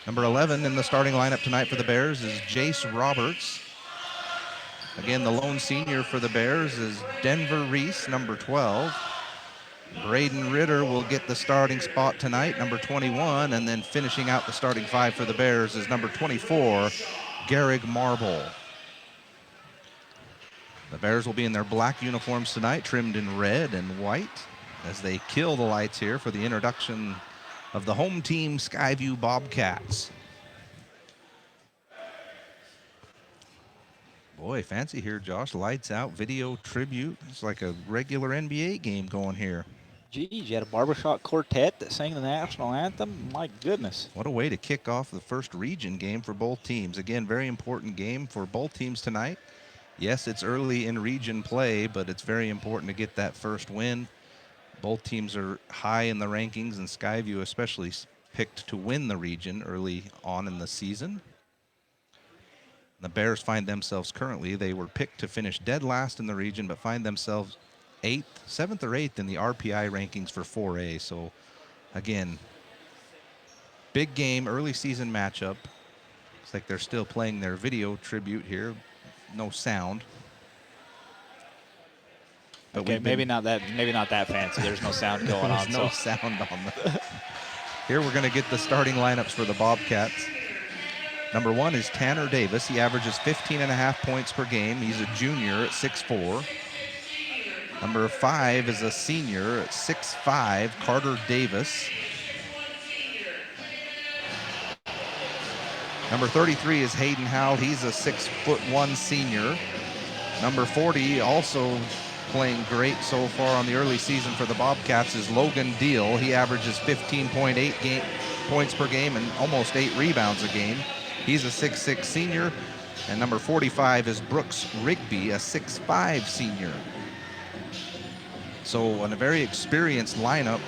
Number 11 in the starting lineup tonight for the Bears is Jace Roberts. Again, the lone senior for the Bears is Denver Reese, number 12. Braden Ritter will get the starting spot tonight, number 21, and then finishing out the starting five for the Bears is number 24, Garrig Marble. The Bears will be in their black uniforms tonight, trimmed in red and white, as they kill the lights here for the introduction of the home team Skyview Bobcats. Boy, fancy here, Josh. Lights out, video tribute. It's like a regular NBA game going here. Geez, you had a barbershop quartet that sang the national anthem. My goodness. What a way to kick off the first region game for both teams. Again, very important game for both teams tonight. Yes, it's early in region play, but it's very important to get that first win. Both teams are high in the rankings, and Skyview especially picked to win the region early on in the season. The Bears find themselves currently, they were picked to finish dead last in the region, but find themselves 7th or 8th in the RPI rankings for 4A. So, again, big game, early season matchup. Looks like they're still playing their video tribute here. No sound. But okay, maybe not that fancy. There's no sound going on. There's no sound on the. Here we're going to get the starting lineups for the Bobcats. Number 1 is Tanner Davis. He averages 15.5 points per game. He's a junior at 6'4". Number 5 is a senior at 6'5", Carter Davis. Number 33 is Hayden Howell. He's a 6'1" senior. Number 40, also playing great so far on the early season for the Bobcats, is Logan Deal. He averages 15.8 points per game and almost 8 rebounds a game. He's a 6'6" senior. And number 45 is Brooks Rigby, a 6'5" senior. So in a very experienced lineup,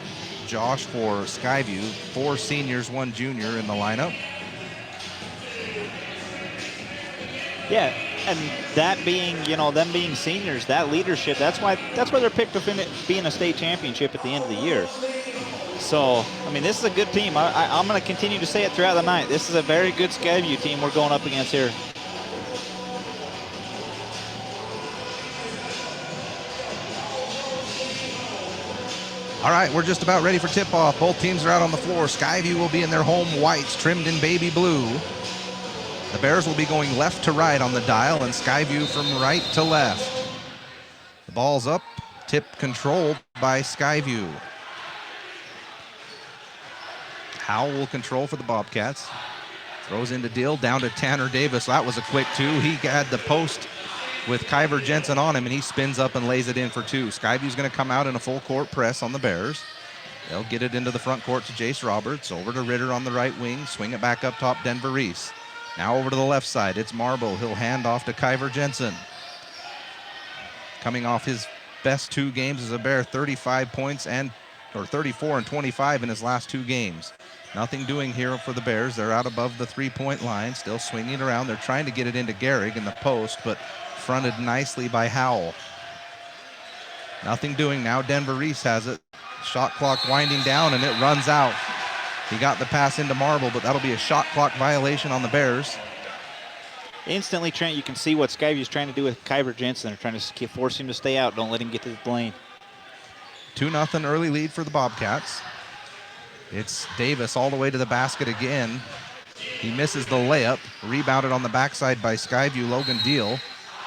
Josh, for Skyview. 4 seniors, 1 junior in the lineup. Yeah, and that being, them being seniors, that leadership, that's why they're picked to be in a state championship at the end of the year. So, I mean, this is a good team. I'm going to continue to say it throughout the night. This is a very good Skyview team we're going up against here. All right, we're just about ready for tip-off. Both teams are out on the floor. Skyview will be in their home whites, trimmed in baby blue. The Bears will be going left to right on the dial, and Skyview from right to left. The ball's up, tip controlled by Skyview. Howell will control for the Bobcats. Throws into Deal, down to Tanner Davis. That was a quick 2. He had the post with Kyver Jensen on him, and he spins up and lays it in for 2. Skyview's going to come out in a full court press on the Bears. They'll get it into the front court to Jace Roberts. Over to Ritter on the right wing. Swing it back up top, Denver Reese. Now over to the left side, it's Marble. He'll hand off to Kyver Jensen. Coming off his best 2 games as a Bear, 35 points or 34 and 25 in his last 2 games. Nothing doing here for the Bears. They're out above the 3-point line, still swinging it around. They're trying to get it into Garrig in the post, but fronted nicely by Howell. Nothing doing now. Denver Reese has it. Shot clock winding down, and it runs out. He got the pass into Marble, but that'll be a shot clock violation on the Bears. Instantly, Trent, you can see what Skyview's trying to do with Kyver Jensen. They're trying to force him to stay out. Don't let him get to the lane. 2-0 early lead for the Bobcats. It's Davis all the way to the basket again. He misses the layup. Rebounded on the backside by Skyview, Logan Deal.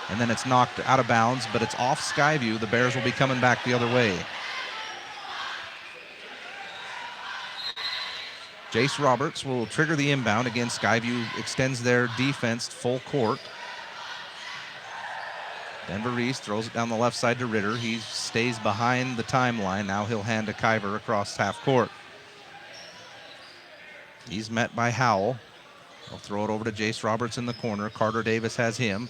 And then it's knocked out of bounds, but it's off Skyview. The Bears will be coming back the other way. Jace Roberts will trigger the inbound. Again, Skyview extends their defense full court. Denver Reese throws it down the left side to Ritter. He stays behind the timeline. Now he'll hand to Kyver across half court. He's met by Howell. He'll throw it over to Jace Roberts in the corner. Carter Davis has him.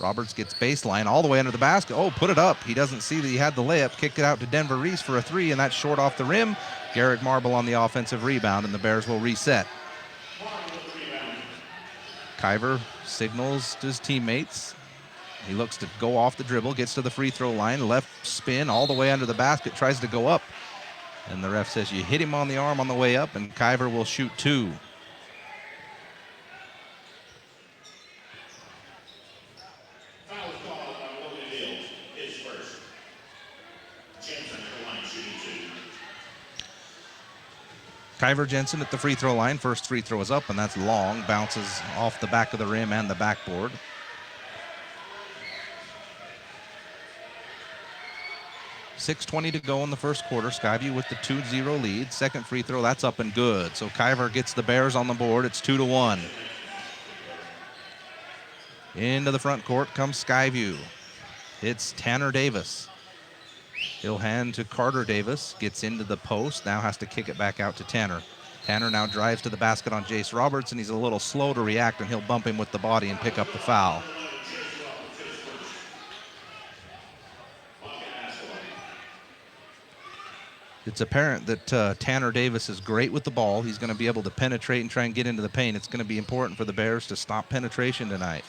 Roberts gets baseline all the way under the basket. Oh, put it up. He doesn't see that he had the layup. Kicked it out to Denver Reese for a 3, and that's short off the rim. Garrig Marble on the offensive rebound, and the Bears will reset. Kyver signals to his teammates. He looks to go off the dribble, gets to the free throw line, left spin all the way under the basket, tries to go up. And the ref says you hit him on the arm on the way up, and Kyver will shoot 2. Kyver Jensen at the free throw line. First free throw is up, and that's long. Bounces off the back of the rim and the backboard. .6:20 to go in the first quarter. Skyview with the 2-0 lead. Second free throw, that's up and good. So Kyver gets the Bears on the board. It's 2-1. Into the front court comes Skyview. It's Tanner Davis. He'll hand to Carter Davis. Gets into the post. Now has to kick it back out to Tanner. Tanner now drives to the basket on Jace Roberts, and he's a little slow to react, and he'll bump him with the body and pick up the foul. It's apparent that Tanner Davis is great with the ball. He's going to be able to penetrate and try and get into the paint. It's going to be important for the Bears to stop penetration tonight.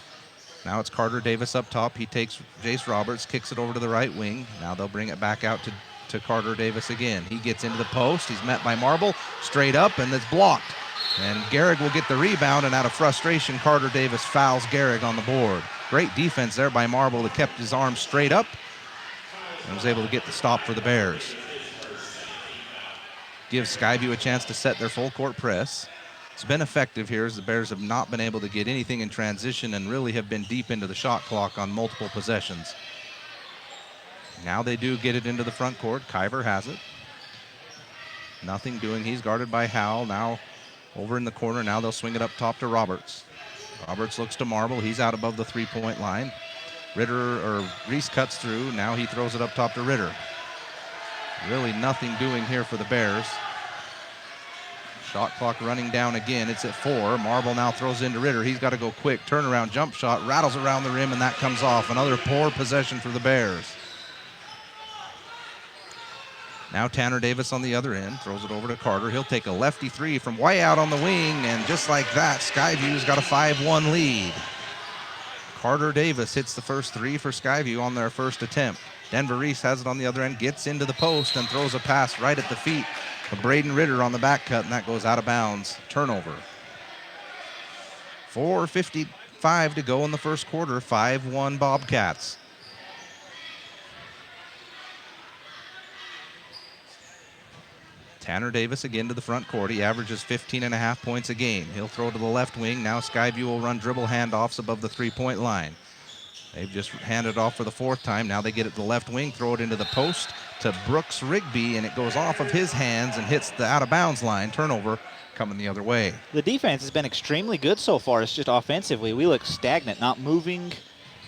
Now it's Carter Davis up top. He takes Jace Roberts, kicks it over to the right wing. Now they'll bring it back out to Carter Davis again. He gets into the post. He's met by Marble, straight up, and it's blocked. And Gehrig will get the rebound, and out of frustration, Carter Davis fouls Gehrig on the board. Great defense there by Marble that kept his arm straight up and was able to get the stop for the Bears. Gives Skyview a chance to set their full court press. It's been effective here as the Bears have not been able to get anything in transition and really have been deep into the shot clock on multiple possessions. Now they do get it into the front court. Kyver has it. Nothing doing. He's guarded by Howell. Now over in the corner. Now they'll swing it up top to Roberts. Roberts looks to Marble. He's out above the three-point line. Reese cuts through. Now he throws it up top to Ritter. Really nothing doing here for the Bears. Shot clock running down again. It's at 4. Marble now throws into Ritter. He's got to go quick. Turnaround jump shot. Rattles around the rim, and that comes off. Another poor possession for the Bears. Now Tanner Davis on the other end. Throws it over to Carter. He'll take a lefty three from way out on the wing, and just like that, Skyview's got a 5-1 lead. Carter Davis hits the first three for Skyview on their first attempt. Denver Reese has it on the other end, gets into the post, and throws a pass right at the feet of Braden Ritter on the back cut, and that goes out of bounds. Turnover. 4:55 to go in the first quarter. 5-1 Bobcats. Tanner Davis again to the front court. He averages 15.5 points a game. He'll throw to the left wing. Now Skyview will run dribble handoffs above the three-point line. They've just handed off for the fourth time. Now they get it to the left wing, throw it into the post to Brooks Rigby, and it goes off of his hands and hits the out-of-bounds line. Turnover coming the other way. The defense has been extremely good so far. It's just offensively, we look stagnant, not moving,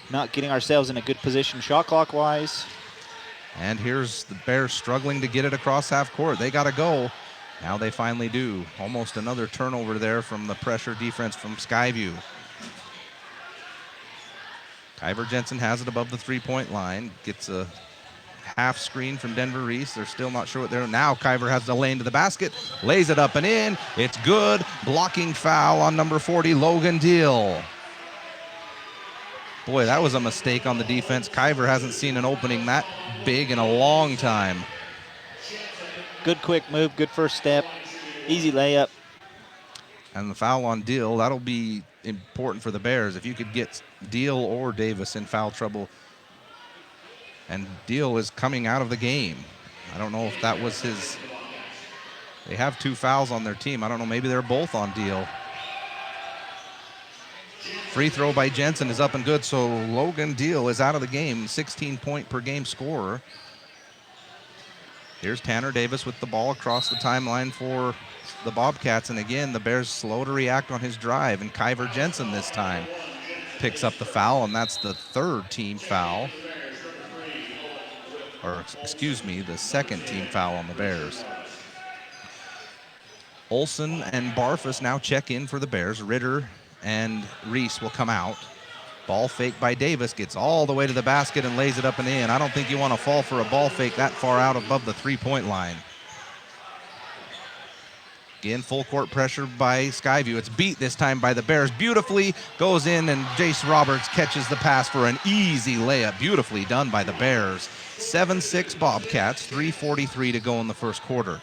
not getting ourselves in a good position shot clock-wise. And here's the Bears struggling to get it across half court. They got to go. Now they finally do. Almost another turnover there from the pressure defense from Skyview. Kyver Jensen has it above the three-point line. Gets a half screen from Denver Reese. They're still not sure what they're doing. Now Kyver has the lane to the basket. Lays it up and in. It's good. Blocking foul on number 40, Logan Deal. Boy, that was a mistake on the defense. Kyver hasn't seen an opening that big in a long time. Good quick move, good first step, easy layup. And the foul on Deal, that'll be important for the Bears. If you could get Deal or Davis in foul trouble. And Deal is coming out of the game. I don't know if that was his. They have 2 fouls on their team. I don't know, maybe they're both on Deal. Free throw by Jensen is up and good, so Logan Deal is out of the game, 16-point per game scorer. Here's Tanner Davis with the ball across the timeline for the Bobcats, and again, the Bears slow to react on his drive, and Kyver Jensen this time picks up the foul, and that's the third team foul. Or, excuse me, the second team foul on the Bears. Olsen and Barfus now check in for the Bears. Ritter and Reese will come out. Ball fake by Davis, gets all the way to the basket and lays it up and in. I don't think you want to fall for a ball fake that far out above the three-point line. Again, full court pressure by Skyview. It's beat this time by the Bears. Beautifully goes in, and Jace Roberts catches the pass for an easy layup. Beautifully done by the Bears. 7-6 Bobcats, 3:43 to go in the first quarter.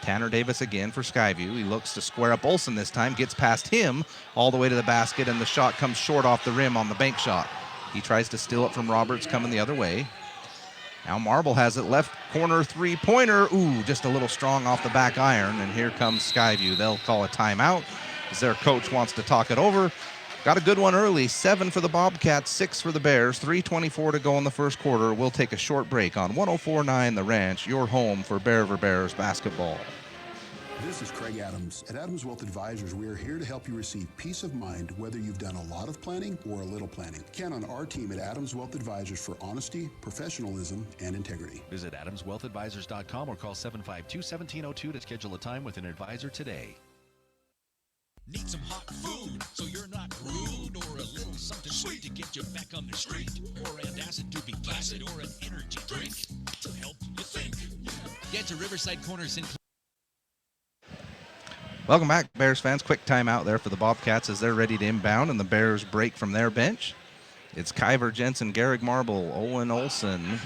Tanner Davis again for Skyview. He looks to square up Olsen this time, gets past him all the way to the basket, and the shot comes short off the rim on the bank shot. He tries to steal it from Roberts coming the other way. Now Marble has it, left corner three-pointer. Ooh, just a little strong off the back iron, and here comes Skyview. They'll call a timeout as their coach wants to talk it over. Got a good one early, 7 for the Bobcats, 6 for the Bears, 3:24 to go in the first quarter. We'll take a short break on 104.9 The Ranch, your home for Bears basketball. This is Craig Adams. At Adams Wealth Advisors, we are here to help you receive peace of mind whether you've done a lot of planning or a little planning. Count on our team at Adams Wealth Advisors for honesty, professionalism, and integrity. Visit AdamsWealthAdvisors.com or call 752-1702 to schedule a time with an advisor today. Need some hot food so you're not rude, or a little something sweet to get you back on the street, or antacid to be placid, or an energy drink to help you think. Get to Riverside Corner Sinclair. Welcome back, Bears fans. Quick timeout there for the Bobcats as they're ready to inbound, and the Bears break from their bench. It's Kyver Jensen, Garrick Marble, Owen Olson,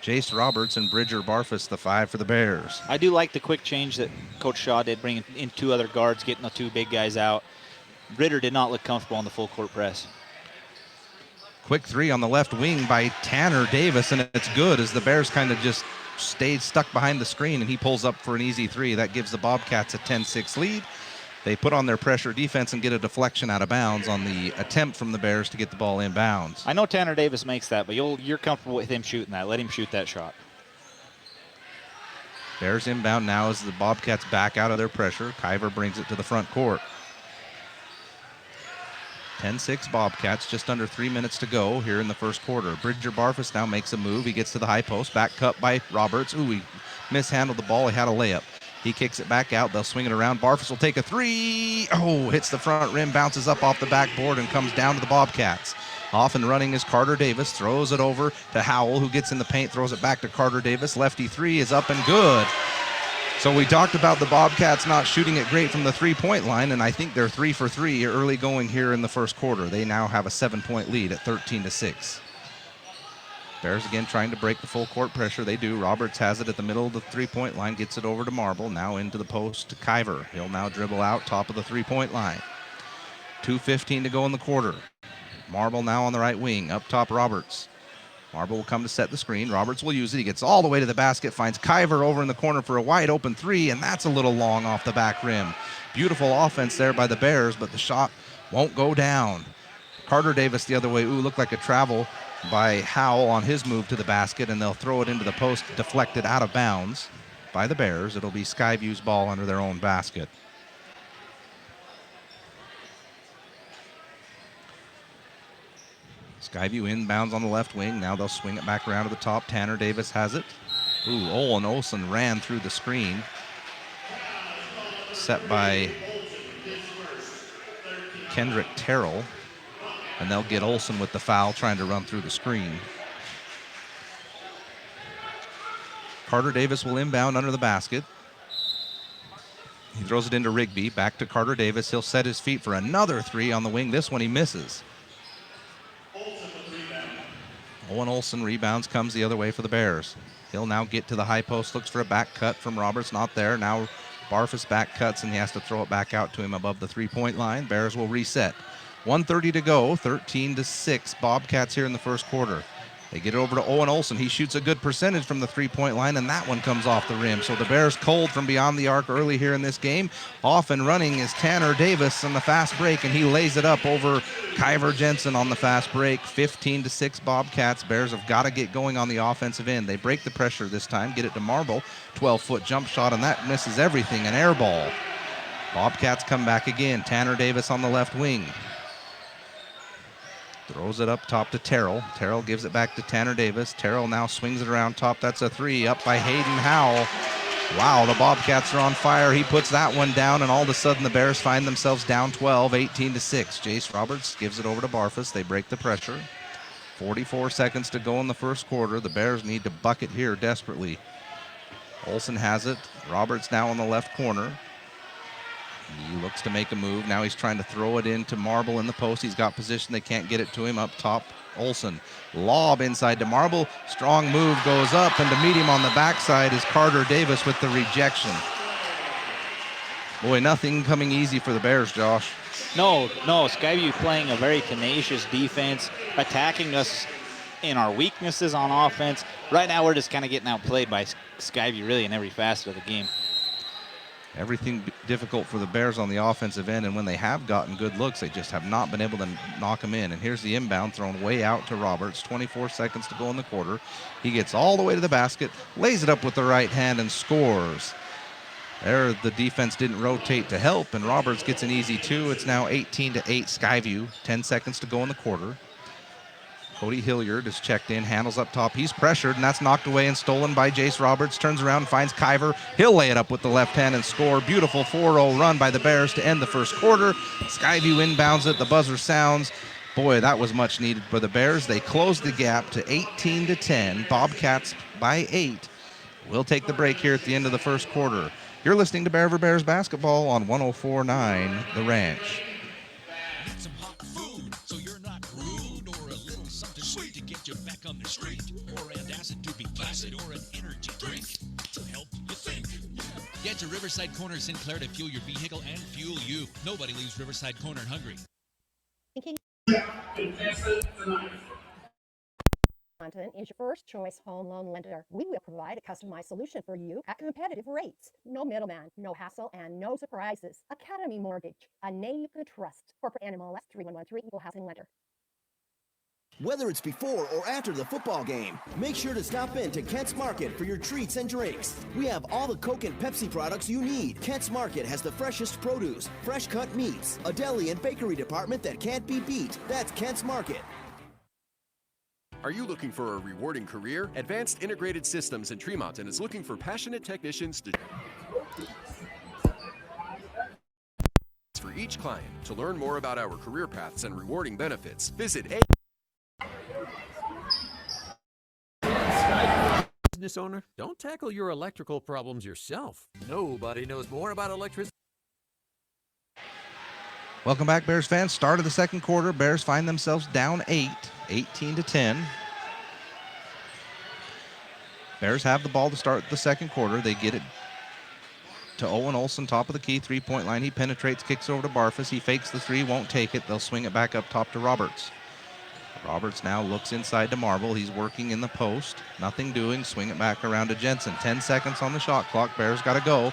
Jace Roberts, and Bridger Barfus, the 5 for the Bears. I do like the quick change that Coach Shaw did, bringing in 2 other guards, getting the 2 big guys out. Ritter did not look comfortable on the full court press. Quick 3 on the left wing by Tanner Davis, and it's good as the Bears kind of just stayed stuck behind the screen, and he pulls up for an easy 3. That gives the Bobcats a 10-6 lead. They put on their pressure defense and get a deflection out of bounds on the attempt from the Bears to get the ball inbounds. I know Tanner Davis makes that, but you're comfortable with him shooting that. Let him shoot that shot. Bears inbound now as the Bobcats back out of their pressure. Kyver brings it to the front court. 10-6 Bobcats, just under 3 minutes to go here in the first quarter. Bridger Barfus now makes a move. He gets to the high post. Back cut by Roberts. Ooh, he mishandled the ball. He had a layup. He kicks it back out. They'll swing it around. Barfus will take a 3. Oh, hits the front rim, bounces up off the backboard, and comes down to the Bobcats. Off and running is Carter Davis. Throws it over to Howell, who gets in the paint, throws it back to Carter Davis. Lefty 3 is up and good. So we talked about the Bobcats not shooting it great from the three-point line, and I think they're 3 for 3 early going here in the first quarter. They now have a 7-point lead at 13-6. Bears again trying to break the full court pressure. They do. Roberts has it at the middle of the three-point line, gets it over to Marble, now into the post to Kyver. He'll now dribble out top of the three-point line. 2:15 to go in the quarter. Marble now on the right wing. Up top, Roberts. Marble will come to set the screen. Roberts will use it. He gets all the way to the basket, finds Kyver over in the corner for a wide open 3, and that's a little long off the back rim. Beautiful offense there by the Bears, but the shot won't go down. Carter Davis the other way. Ooh, looked like a travel by Howell on his move to the basket, and they'll throw it into the post, deflected out of bounds by the Bears. It'll be Skyview's ball under their own basket. Skyview inbounds on the left wing. Now they'll swing it back around to the top. Tanner Davis has it. Ooh, Owen Olson ran through the screen. Set by Kendrick Terrell. And they'll get Olson with the foul, trying to run through the screen. Carter Davis will inbound under the basket. He throws it into Rigby. Back to Carter Davis. He'll set his feet for another 3 on the wing. This one he misses. Owen Olson rebounds, comes the other way for the Bears. He'll now get to the high post, looks for a back cut from Roberts, not there. Now Barfus back cuts, and he has to throw it back out to him above the three-point line. Bears will reset. 1:30 to go, 13-6. Bobcats here in the first quarter. They get it over to Owen Olson. He shoots a good percentage from the three-point line, and that one comes off the rim. So the Bears cold from beyond the arc early here in this game. Off and running is Tanner Davis on the fast break, and he lays it up over Kyver Jensen on the fast break. 15-6 Bobcats. Bears have got to get going on the offensive end. They break the pressure this time, get it to Marble. 12-foot jump shot, and that misses everything. An air ball. Bobcats come back again. Tanner Davis on the left wing. Throws it up top to Terrell. Terrell gives it back to Tanner Davis. Terrell now swings it around top. That's a 3 up by Hayden Howell. Wow, the Bobcats are on fire. He puts that one down, and all of a sudden the Bears find themselves down 12, 18-6. Jace Roberts gives it over to Barfus. They break the pressure. 44 seconds to go in the first quarter. The Bears need to bucket here desperately. Olson has it. Roberts now on the left corner. He looks to make a move. Now he's trying to throw it into Marble in the post. He's got position. They can't get it to him. Up top, Olson. Lob inside to Marble. Strong move goes up, and to meet him on the backside is Carter Davis with the rejection. Boy, nothing coming easy for the Bears, Josh. No, Skyview playing a very tenacious defense, attacking us in our weaknesses on offense. Right now, we're just kind of getting outplayed by Skyview really in every facet of the game. Everything difficult for the Bears on the offensive end, and when they have gotten good looks, they just have not been able to knock them in. And here's the inbound thrown way out to Roberts. 24 seconds to go in the quarter. He gets all the way to the basket, lays it up with the right hand, and scores. There, the defense didn't rotate to help, and Roberts gets an easy two. It's now 18-8 Skyview. 10 seconds to go in the quarter. Cody Hilliard is checked in, handles up top. He's pressured, and that's knocked away and stolen by Jace Roberts. Turns around and finds Kiver. He'll lay it up with the left hand and score. Beautiful 4-0 run by the Bears to end the first quarter. Skyview inbounds it. The buzzer sounds. Boy, that was much needed for the Bears. They closed the gap to 18-10. Bobcats by 8. We'll take the break here at the end of the first quarter. You're listening to Bear Over Bears basketball on 104.9 The Ranch. Need some hot food so you're not rude, or a little something sweet to get you back on the street, or antacid to be placid, or an energy drink to help you think. Get to Riverside Corner Sinclair to fuel your vehicle and fuel you. Nobody leaves Riverside Corner hungry. Content is your first choice home loan lender. We will provide a customized solution for you at competitive rates. No middleman, no hassle, and no surprises. Academy Mortgage, a name you can trust. Corporate NMLS 3113 Equal Housing Lender. Whether it's before or after the football game, make sure to stop in to Kent's Market for your treats and drinks. We have all the Coke and Pepsi products you need. Kent's Market has the freshest produce, fresh cut meats, a deli and bakery department that can't be beat. That's Kent's Market. Are you looking for a rewarding career? Advanced Integrated Systems in Tremonton is looking for passionate technicians to for each client. To learn more about our career paths and rewarding benefits, visit Business owner, don't tackle your electrical problems yourself. Nobody knows more about electricity. Welcome back, Bears fans. Start of the second quarter. Bears find themselves down 8, 18-10. Bears have the ball to start the second quarter. They get it to Owen Olson, top of the key, three-point line. He penetrates, kicks over to Barfus. He fakes the three, won't take it. They'll swing it back up top to Roberts. Roberts now looks inside to Marble. He's working in the post. Nothing doing. Swing it back around to Jensen. 10 seconds on the shot clock. Bears got to go.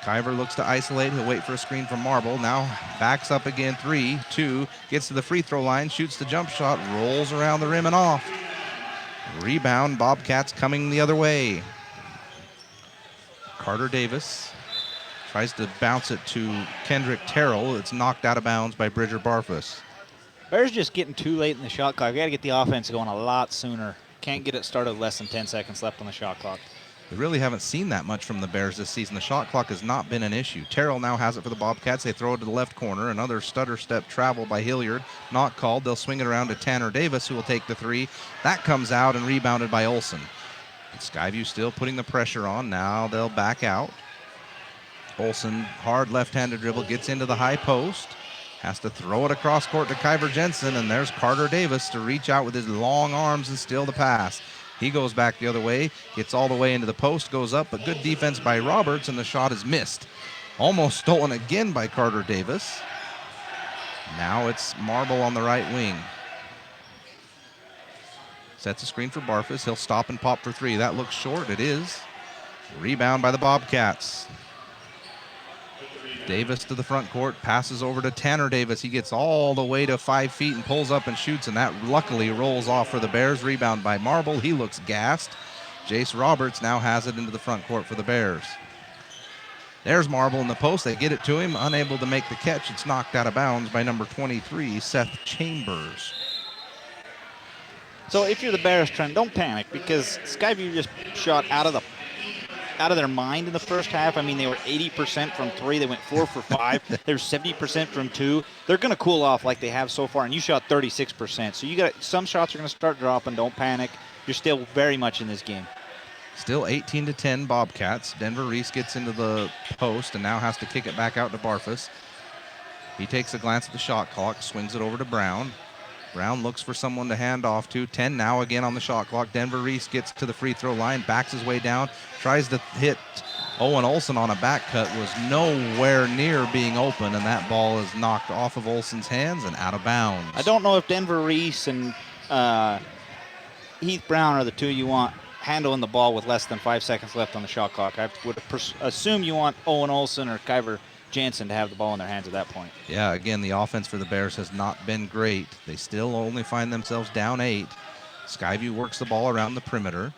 Kiver looks to isolate. He'll wait for a screen from Marble. Now backs up again. 3-2. Gets to the free throw line. Shoots the jump shot. Rolls around the rim and off. Rebound. Bobcats coming the other way. Carter Davis tries to bounce it to Kendrick Terrell. It's knocked out of bounds by Bridger Barfus. Bears just getting too late in the shot clock. We got to get the offense going a lot sooner. Can't get it started with less than 10 seconds left on the shot clock. We really haven't seen that much from the Bears this season. The shot clock has not been an issue. Terrell now has it for the Bobcats. They throw it to the left corner. Another stutter step travel by Hilliard. Not called. They'll swing it around to Tanner Davis, who will take the three. That comes out and rebounded by Olson. And Skyview still putting the pressure on. Now they'll back out. Olson, hard left-handed dribble, gets into the high post. Has to throw it across court to Kiver Jensen, and there's Carter Davis to reach out with his long arms and steal the pass. He goes back the other way, gets all the way into the post, goes up, but good defense by Roberts, and the shot is missed. Almost stolen again by Carter Davis. Now it's Marble on the right wing. Sets a screen for Barfus. He'll stop and pop for three. That looks short. It is. Rebound by the Bobcats. Davis to the front court, passes over to Tanner Davis. He gets all the way to 5 feet and pulls up and shoots, and that luckily rolls off for the Bears. Rebound by Marble. He looks gassed. Jace Roberts now has it into the front court for the Bears. There's Marble in the post. They get it to him, unable to make the catch. It's knocked out of bounds by number 23, Seth Chambers. So if you're the Bears, Trent, don't panic, because Skyview just shot out of their mind in the first half. I mean, they were 80% from three. They went 4 for 5. They're 70% from two. They're going to cool off like they have so far, and you shot 36%. So you got some shots are going to start dropping. Don't panic. You're still very much in this game. Still 18-10 Bobcats. Denver Reese gets into the post and now has to kick it back out to Barfus. He takes a glance at the shot clock, swings it over to Brown. Brown looks for someone to hand off to. 10 now again on the shot clock. Denver Reese gets to the free throw line, backs his way down, tries to hit Owen Olson on a back cut, was nowhere near being open, and that ball is knocked off of Olson's hands and out of bounds. I don't know if Denver Reese and Heath Brown are the two you want handling the ball with less than 5 seconds left on the shot clock. I would assume you want Owen Olsen or Kyver Jansen to have the ball in their hands at that point. Yeah, again, the offense for the Bears has not been great. They still only find themselves down 8. Skyview works the ball around the perimeter.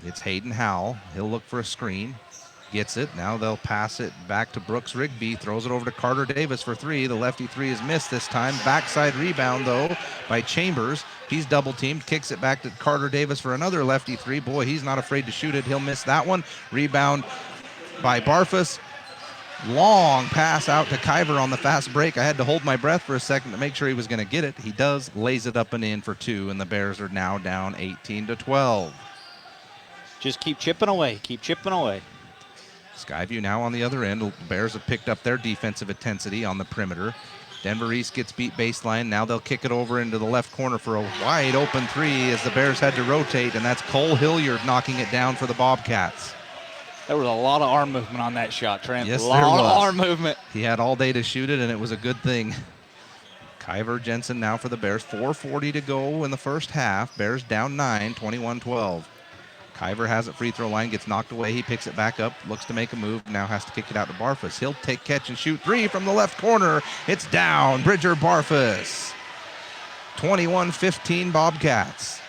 It's Hayden Howell. He'll look for a screen. Gets it. Now they'll pass it back to Brooks Rigby. Throws it over to Carter Davis for 3. The lefty 3 is missed this time. Backside rebound, though, by Chambers. He's double teamed. Kicks it back to Carter Davis for another lefty 3. Boy, he's not afraid to shoot it. He'll miss that one. Rebound by Barfus. Long pass out to Kyver on the fast break. I had to hold my breath for a second to make sure he was going to get it. He does. Lays it up and in for 2, and the Bears are now down 18-12. Just keep chipping away. Keep chipping away. Skyview now on the other end. The Bears have picked up their defensive intensity on the perimeter. Denver East gets beat baseline. Now they'll kick it over into the left corner for a wide open 3 as the Bears had to rotate, and that's Cole Hilliard knocking it down for the Bobcats. There was a lot of arm movement on that shot, Trent. Yes, a lot of arm movement. He had all day to shoot it, and it was a good thing. Kyver Jensen now for the Bears. 4:40 to go in the first half. Bears down 9, 21-12. Kyver has it free throw line, gets knocked away. He picks it back up, looks to make a move, now has to kick it out to Barfus. He'll take catch and shoot 3 from the left corner. It's down. Bridger Barfus. 21-15 Bobcats.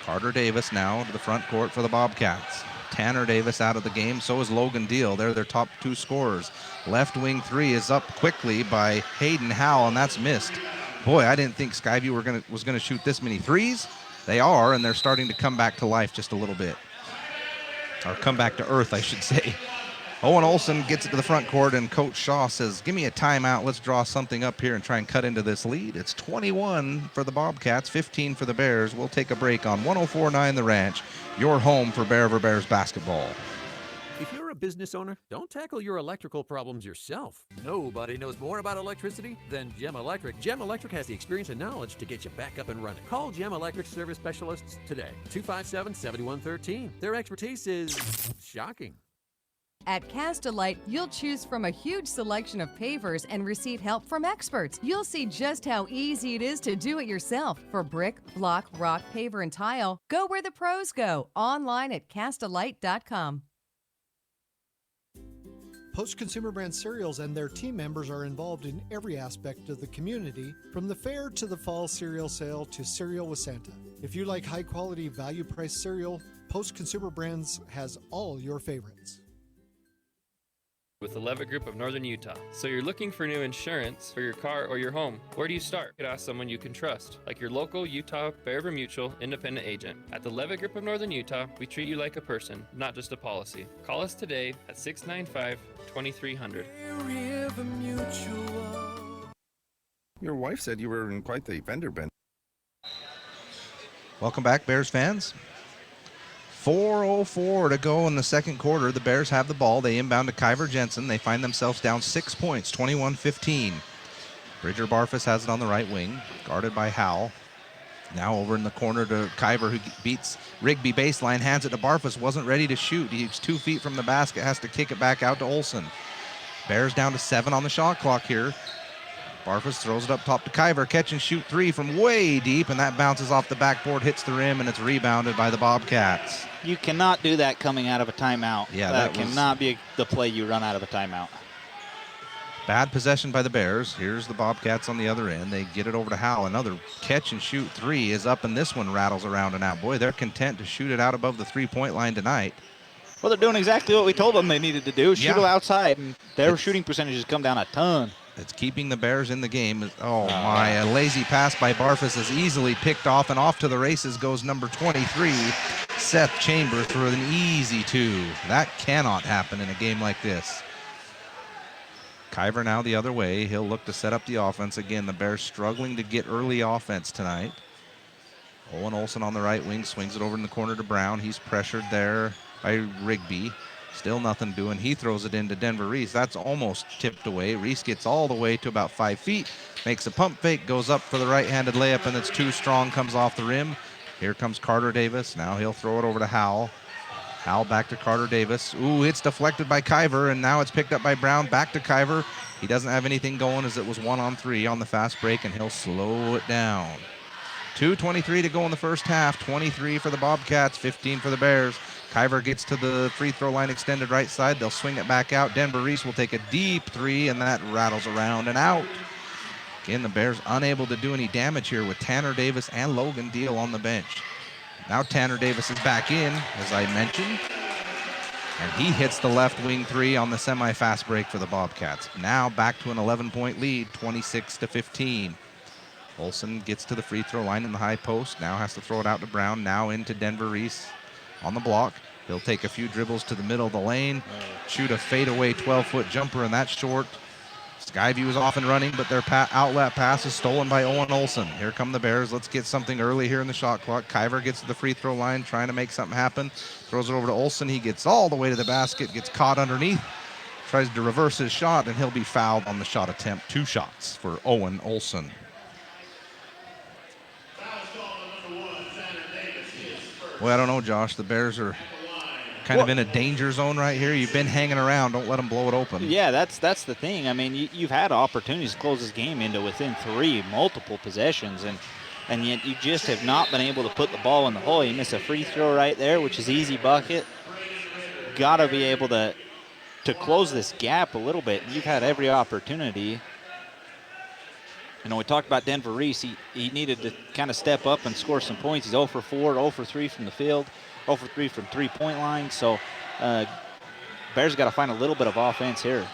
Carter Davis now to the front court for the Bobcats. Tanner Davis out of the game, so is Logan Deal. They're their top 2 scorers. Left wing 3 is up quickly by Hayden Howell, and that's missed. Boy, I didn't think Skyview was going to shoot this many threes. They are, and they're starting to come back to life just a little bit. Or come back to earth, I should say. Owen Olsen gets it to the front court, and Coach Shaw says, give me a timeout. Let's draw something up here and try and cut into this lead. It's 21 for the Bobcats, 15 for the Bears. We'll take a break on 104.9 The Ranch, your home for Bear over Bears basketball. If you're a business owner, don't tackle your electrical problems yourself. Nobody knows more about electricity than Gem Electric. Gem Electric has the experience and knowledge to get you back up and running. Call Gem Electric service specialists today, 257-7113. Their expertise is shocking. At Cast-A-Lite, you'll choose from a huge selection of pavers and receive help from experts. You'll see just how easy it is to do it yourself. For brick, block, rock, paver, and tile, go where the pros go. Online at castalite.com. Post Consumer Brand Cereals and their team members are involved in every aspect of the community, from the fair to the fall cereal sale to Cereal with Santa. If you like high-quality, value-priced cereal, Post Consumer Brands has all your favorites. With the Levitt Group of Northern Utah. So you're looking for new insurance for your car or your home. Where do you start? You could ask someone you can trust, like your local Utah Bear River Mutual independent agent. At the Levitt Group of Northern Utah, we treat you like a person, not just a policy. Call us today at 695-2300. Your wife said you were in quite the fender bender. Welcome back, Bears fans. 4:04 to go in the second quarter. The Bears have the ball. They inbound to Kyver Jensen. They find themselves down 6 points, 21-15. Bridger Barfus has it on the right wing, guarded by Howell. Now over in the corner to Kyver, who beats Rigby baseline, hands it to Barfus. Wasn't ready to shoot. He's 2 feet from the basket, has to kick it back out to Olsen. Bears down to 7 on the shot clock here. Barfus throws it up top to Kyver. Catch and shoot 3 from way deep, and that bounces off the backboard, hits the rim, and it's rebounded by the Bobcats. You cannot do that coming out of a timeout. Yeah, that cannot be the play you run out of a timeout. Bad possession by the Bears. Here's the Bobcats on the other end. They get it over to Howell. Another catch and shoot 3 is up, and this one rattles around and out. Boy, they're content to shoot it out above the 3-point line tonight. Well, they're doing exactly what we told them they needed to do, shoot it outside, and their shooting percentages come down a ton. It's keeping the Bears in the game. Oh, my. A lazy pass by Barfus is easily picked off, and off to the races goes number 23, Seth Chambers, for an easy 2. That cannot happen in a game like this. Kyver now the other way. He'll look to set up the offense. Again, the Bears struggling to get early offense tonight. Owen Olsen on the right wing swings it over in the corner to Brown. He's pressured there by Rigby. Still nothing doing. He throws it into Denver Reese. That's almost tipped away. Reese gets all the way to about 5 feet, makes a pump fake, goes up for the right-handed layup, and it's too strong, comes off the rim. Here comes Carter Davis. Now he'll throw it over to Howell. Howell back to Carter Davis. Ooh, it's deflected by Kyver, and now it's picked up by Brown. Back to Kyver. He doesn't have anything going as it was 1-on-3 on the fast break, and he'll slow it down. 2:23 to go in the first half. 23 for the Bobcats, 15 for the Bears. Kyver gets to the free throw line, extended right side. They'll swing it back out. Denver Reese will take a deep three, and that rattles around and out. Again, the Bears unable to do any damage here with Tanner Davis and Logan Deal on the bench. Now Tanner Davis is back in, as I mentioned, and he hits the left wing three on the semi-fast break for the Bobcats. Now back to an 11-point lead, 26-15. Olsen gets to the free throw line in the high post. Now has to throw it out to Brown. Now into Denver Reese on the block. He'll take a few dribbles to the middle of the lane, shoot a fadeaway 12-foot jumper, and that's short. Skyview is off and running, but their outlet pass is stolen by Owen Olsen. Here come the Bears. Let's get something early here in the shot clock. Kyver gets to the free throw line, trying to make something happen. Throws it over to Olsen. He gets all the way to the basket, gets caught underneath, tries to reverse his shot, and he'll be fouled on the shot attempt. 2 shots for Owen Olsen. Well, I don't know, Josh. The Bears are kind of in a danger zone right here. You've been hanging around. Don't let them blow it open. Yeah, that's the thing. I mean, you've had opportunities to close this game into within 3 multiple possessions, and yet you just have not been able to put the ball in the hole. You miss a free throw right there, which is easy bucket. Got to be able to close this gap a little bit. You've had every opportunity. You know, we talked about Denver Reese. He needed to kind of step up and score some points. He's 0 for 4, 0 for 3 from the field, 0 for 3 from three-point line. So Bears got to find a little bit of offense here.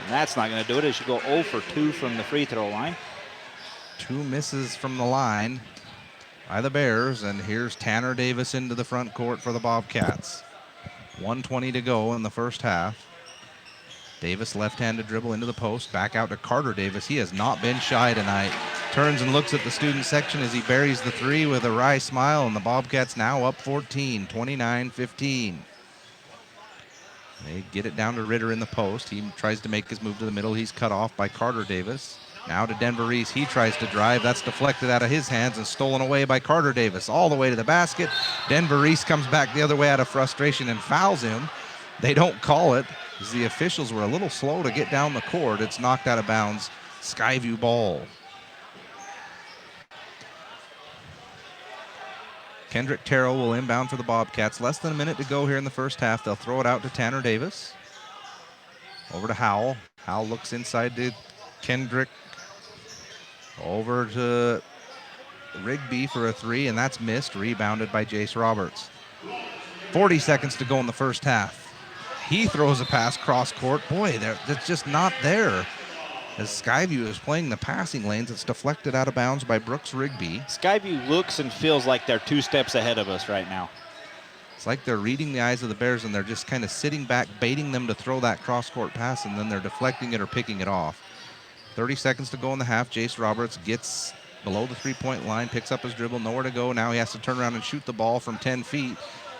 And that's not going to do it. It should go 0 for 2 from the free throw line. 2 misses from the line by the Bears, and here's Tanner Davis into the front court for the Bobcats. 1:20 to go in the first half. Davis left-handed dribble into the post, back out to Carter Davis. He has not been shy tonight. Turns and looks at the student section as he buries the 3 with a wry smile, and the Bobcats now up 14, 29-15. They get it down to Ritter in the post. He tries to make his move to the middle. He's cut off by Carter Davis. Now to Denver Reese. He tries to drive. That's deflected out of his hands and stolen away by Carter Davis. All the way to the basket. Denver Reese comes back the other way out of frustration and fouls him. They don't call it, as the officials were a little slow to get down the court. It's knocked out of bounds. Skyview ball. Kendrick Terrell will inbound for the Bobcats. Less than a minute to go here in the first half. They'll throw it out to Tanner Davis. Over to Howell. Howell looks inside to Kendrick. Over to Rigby for a 3, and that's missed. Rebounded by Jace Roberts. 40 seconds to go in the first half. He throws a pass cross court. Boy, that's just not there. As Skyview is playing the passing lanes, it's deflected out of bounds by Brooks Rigby. Skyview looks and feels like they're 2 steps ahead of us right now. It's like they're reading the eyes of the Bears, and they're just kind of sitting back, baiting them to throw that cross-court pass, and then they're deflecting it or picking it off. 30 seconds to go in the half. Jace Roberts gets below the 3-point line, picks up his dribble, nowhere to go. Now he has to turn around and shoot the ball from 10 feet.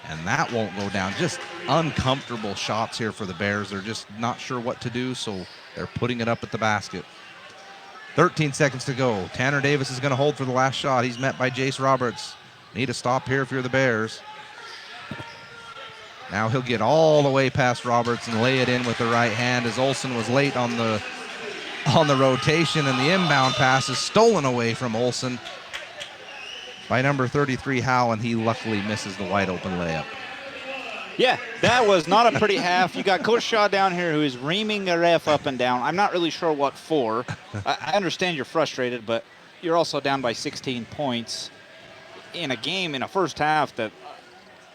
And that won't go down. Just uncomfortable shots here for the Bears. They're just not sure what to do, so they're putting it up at the basket. 13 seconds to go. Tanner Davis is going to hold for the last shot. He's met by Jace Roberts. Need a stop here if you're the Bears. Now he'll get all the way past Roberts and lay it in with the right hand, as Olsen was late on the rotation, and the inbound pass is stolen away from Olsen by number 33, Howell, and he luckily misses the wide open layup. Yeah, that was not a pretty half. You got Coach Shaw down here who is reaming the ref up and down. I'm not really sure what for. I understand you're frustrated, but you're also down by 16 points in a game in a first half that,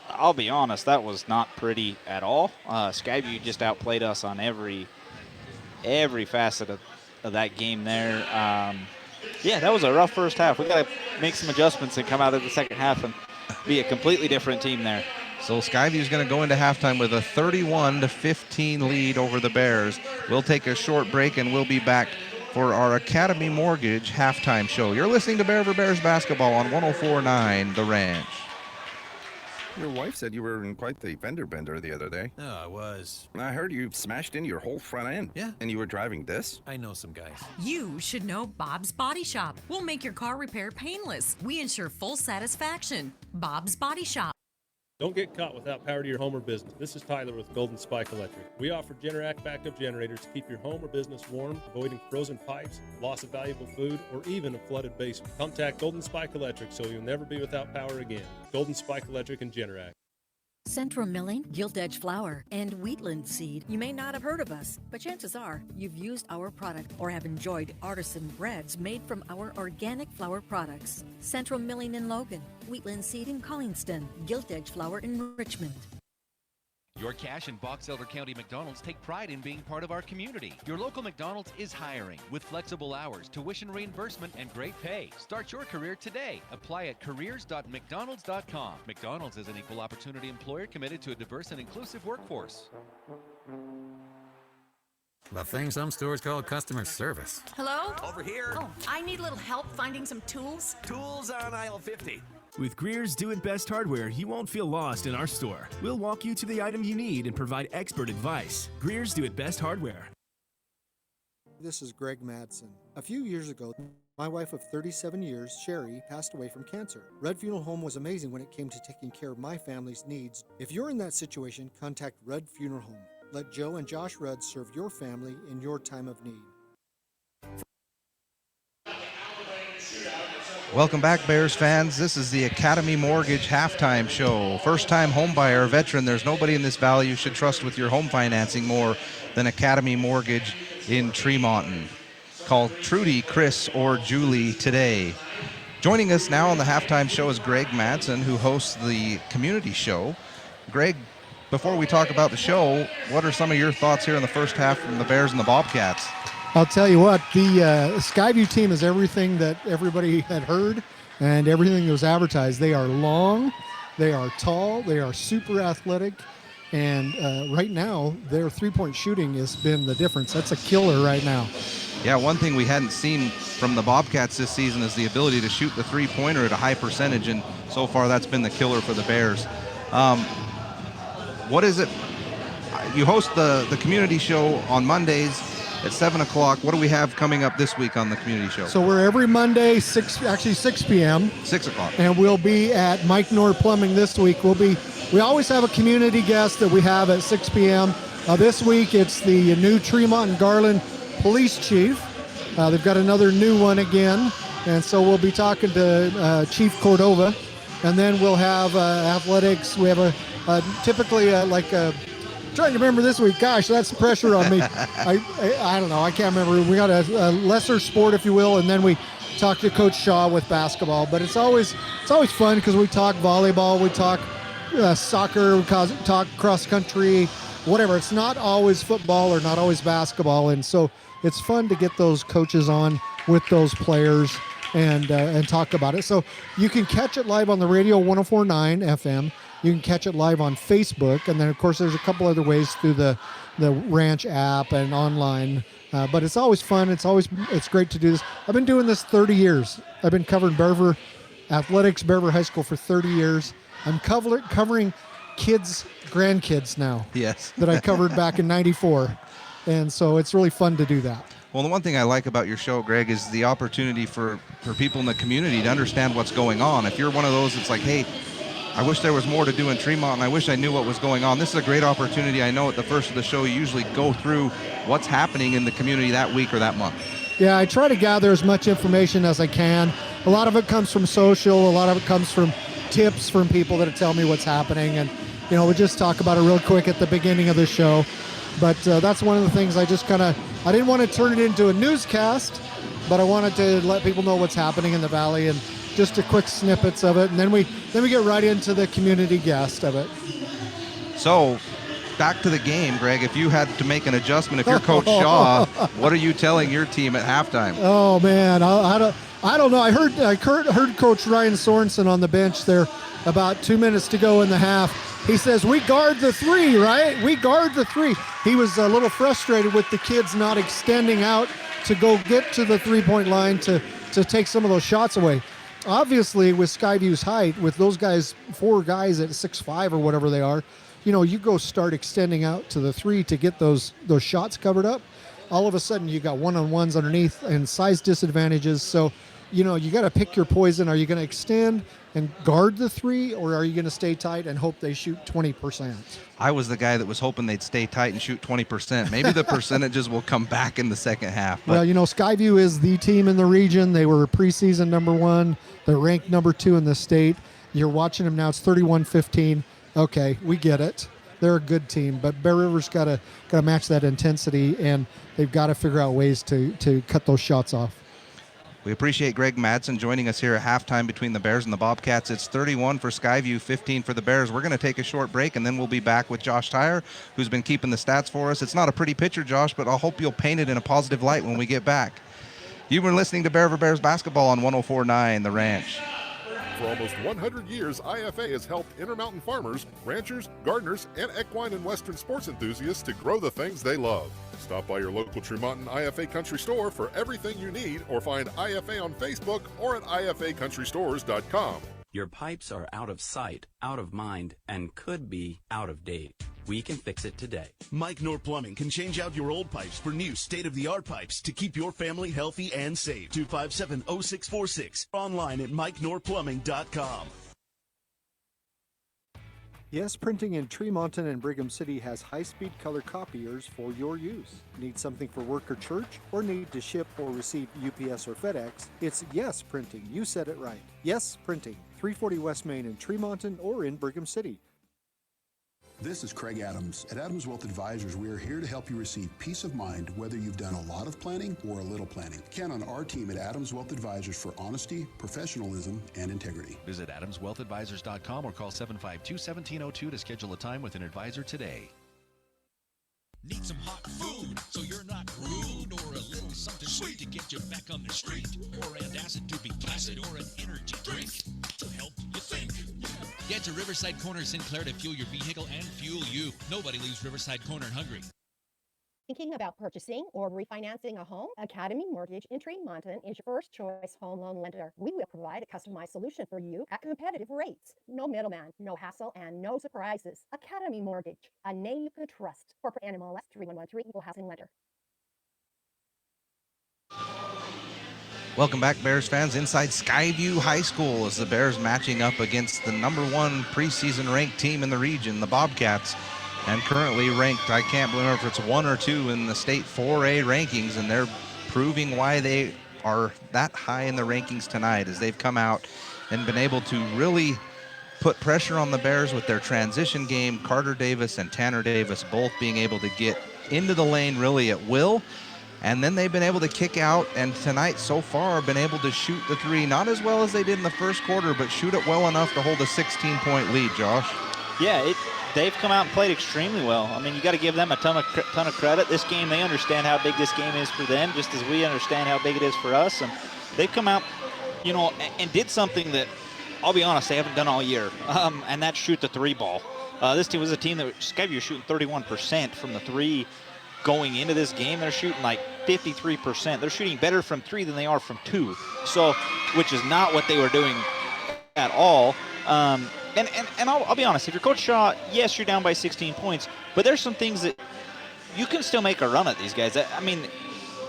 I'll be honest, that was not pretty at all. Skyview just outplayed us on every facet of that game there. Yeah, that was a rough first half. We got to make some adjustments and come out of the second half and be a completely different team there. So Skyview's going to go into halftime with a 31-15 lead over the Bears. We'll take a short break, and we'll be back for our Academy Mortgage halftime show. You're listening to Bear for Bears basketball on 104.9 The Ranch. Your wife said you were in quite the fender bender the other day. Oh, I was. I heard you smashed in your whole front end. Yeah. And you were driving this? I know some guys. You should know Bob's Body Shop. We'll make your car repair painless. We ensure full satisfaction. Bob's Body Shop. Don't get caught without power to your home or business. This is Tyler with Golden Spike Electric. We offer Generac backup generators to keep your home or business warm, avoiding frozen pipes, loss of valuable food, or even a flooded basement. Contact Golden Spike Electric so you'll never be without power again. Golden Spike Electric and Generac. Centrum Milling, Gilt Edge Flour, and Wheatland Seed. You may not have heard of us, but chances are you've used our product or have enjoyed artisan breads made from our organic flour products. Centrum Milling in Logan, Wheatland Seed in Collingston, Gilt Edge Flour in Richmond. Your Cache and Box Elder County McDonald's take pride in being part of our community. Your local McDonald's is hiring with flexible hours, tuition reimbursement, and great pay. Start your career today. Apply at careers.mcdonalds.com. McDonald's is an equal opportunity employer committed to a diverse and inclusive workforce. The thing some stores call customer service. Hello? Over here. Oh, I need a little help finding some tools. Tools on aisle 50. With Greer's Do It Best hardware, you won't feel lost in our store. We'll walk you to the item you need and provide expert advice. Greer's Do It Best hardware. This is Greg Madsen. A few years ago, my wife of 37 years, Sherry, passed away from cancer. Red Funeral Home was amazing when it came to taking care of my family's needs. If you're in that situation, contact Red Funeral Home. Let Joe and Josh Rudd serve your family in your time of need. Welcome back, Bears fans. This is the Academy Mortgage Halftime Show. First-time homebuyer, veteran. There's nobody in this valley you should trust with your home financing more than Academy Mortgage in Tremonton. Call Trudy, Chris, or Julie today. Joining us now on the Halftime Show is Greg Madsen, who hosts the community show. Greg, before we talk about the show, what are some of your thoughts here in the first half from the Bears and the Bobcats? I'll tell you what, the Skyview team is everything that everybody had heard and everything that was advertised. They are long, they are tall, they are super athletic, and right now their three-point shooting has been the difference. That's a killer right now. Yeah, one thing we hadn't seen from the Bobcats this season is the ability to shoot the three-pointer at a high percentage, and so far that's been the killer for the Bears. What is it? You host the community show on Mondays at 7 o'clock. What do we have coming up this week on the community show? So we're every Monday, 6 p.m. 6 o'clock. And we'll be at Mike Knorr Plumbing this week. We always have a community guest that we have at 6 p.m. This week it's the new Tremont and Garland Police Chief. They've got another new one again. And so we'll be talking to Chief Cordova. And then we'll have athletics. We have typically trying to remember this week. Gosh, that's pressure on me. I don't know. I can't remember. We got a lesser sport, if you will, and then we talk to Coach Shaw with basketball. But it's always fun because we talk volleyball, we talk soccer, we talk cross country, whatever. It's not always football or not always basketball, and so it's fun to get those coaches on with those players and talk about it. So you can catch it live on the radio 104.9 FM. You can catch it live on Facebook, and then, of course, there's a couple other ways through the Ranch app and online. But it's always fun. It's great to do this. I've been doing this 30 years. I've been covering Bearver athletics, Bearver High School for 30 years. I'm covering kids, grandkids now. Yes. That I covered back in '94, and so it's really fun to do that. Well, the one thing I like about your show, Greg, is the opportunity for people in the community to understand what's going on. If you're one of those that's like, hey, I wish there was more to do in Tremont, and I wish I knew what was going on. This is a great opportunity. I know at the first of the show, you usually go through what's happening in the community that week or that month. Yeah, I try to gather as much information as I can. A lot of it comes from social. A lot of it comes from tips from people that tell me what's happening. And, we just talk about it real quick at the beginning of the show. But that's one of the things I didn't want to turn it into a newscast, but I wanted to let people know what's happening in the Valley and just a quick snippets of it, and then we get right into the community guest of it. So, back to the game, Greg. If you had to make an adjustment, if you're Coach Shaw, what are you telling your team at halftime? Oh man, I don't know. I heard Coach Ryan Sorensen on the bench there about 2 minutes to go in the half. He says, "We guard the three, right? We guard the three." He was a little frustrated with the kids not extending out to go get to the three-point line to take some of those shots away. Obviously, with Skyview's height, with those guys, 4 guys at 6'5" or whatever they are, you go start extending out to the three to get those shots covered up. All of a sudden, you got one-on-ones underneath and size disadvantages. So you got to pick your poison. Are you going to extend and guard the three, or are you going to stay tight and hope they shoot 20%? I was the guy that was hoping they'd stay tight and shoot 20%. Maybe the percentages will come back in the second half. But Well, Skyview is the team in the region. They were preseason number 1. They're ranked number 2 in the state. You're watching them now. It's 31-15. Okay, we get it. They're a good team, but Bear River's got to match that intensity, and they've got to figure out ways to cut those shots off. we appreciate Greg Madsen joining us here at halftime between the Bears and the Bobcats. It's 31 for Skyview, 15 for the Bears. We're going to take a short break, and then we'll be back with Josh Tyre, who's been keeping the stats for us. It's not a pretty picture, Josh, but I hope you'll paint it in a positive light when we get back. You've been listening to Bear River Bears basketball on 104.9 The Ranch. For almost 100 years, IFA has helped Intermountain farmers, ranchers, gardeners, and equine and western sports enthusiasts to grow the things they love. Stop by your local Tremonton IFA Country Store for everything you need, or find IFA on Facebook or at ifacountrystores.com. Your pipes are out of sight, out of mind, and could be out of date. We can fix it today. Mike Nor Plumbing can change out your old pipes for new state-of-the-art pipes to keep your family healthy and safe. 257-0646. Online at MikeNorPlumbing.com. Yes Printing in Tremonton and Brigham City has high-speed color copiers for your use. Need something for work or church, or need to ship or receive UPS or FedEx? It's Yes Printing. You said it right. Yes Printing. 340 West Main in Tremonton or in Brigham City. This is Craig Adams. At Adams Wealth Advisors, we are here to help you receive peace of mind whether you've done a lot of planning or a little planning. Count on our team at Adams Wealth Advisors for honesty, professionalism, and integrity. Visit AdamsWealthAdvisors.com or call 752-1702 to schedule a time with an advisor today. Need some hot food so you're not rude, or a little something sweet to get you back on the street, or antacid to be placid, or an energy drink to help you think. Get to Riverside Corner Sinclair to fuel your vehicle and fuel you. Nobody leaves Riverside Corner hungry. Thinking about purchasing or refinancing a home? Academy Mortgage in Tremonton is your first choice home loan lender. We will provide a customized solution for you at competitive rates. No middleman, no hassle, and no surprises. Academy Mortgage, a name you can trust. Corporate NMLS 3113, Equal Housing Lender. Welcome back, Bears fans, inside Skyview High School as the Bears matching up against the #1 preseason ranked team in the region, the Bobcats, and currently ranked, I can't remember if it's 1 or 2 in the state 4A rankings, and they're proving why they are that high in the rankings tonight as they've come out and been able to really put pressure on the Bears with their transition game. Carter Davis and Tanner Davis both being able to get into the lane really at will. And then they've been able to kick out, and tonight so far been able to shoot the three, not as well as they did in the first quarter, but shoot it well enough to hold a 16-point lead, Josh. Yeah, they've come out and played extremely well. I mean, you got to give them a ton of credit. This game, they understand how big this game is for them, just as we understand how big it is for us. And they've come out, and did something that, I'll be honest, they haven't done all year, and that's shoot the three ball. This team was a team that Skyview was shooting 31% from the three. Going into this game, they're shooting like 53%. They're shooting better from 3 than they are from 2. So, which is not what they were doing at all. And I'll be honest, if you're Coach Shaw, yes, you're down by 16 points, but there's some things that you can still make a run at these guys. I mean,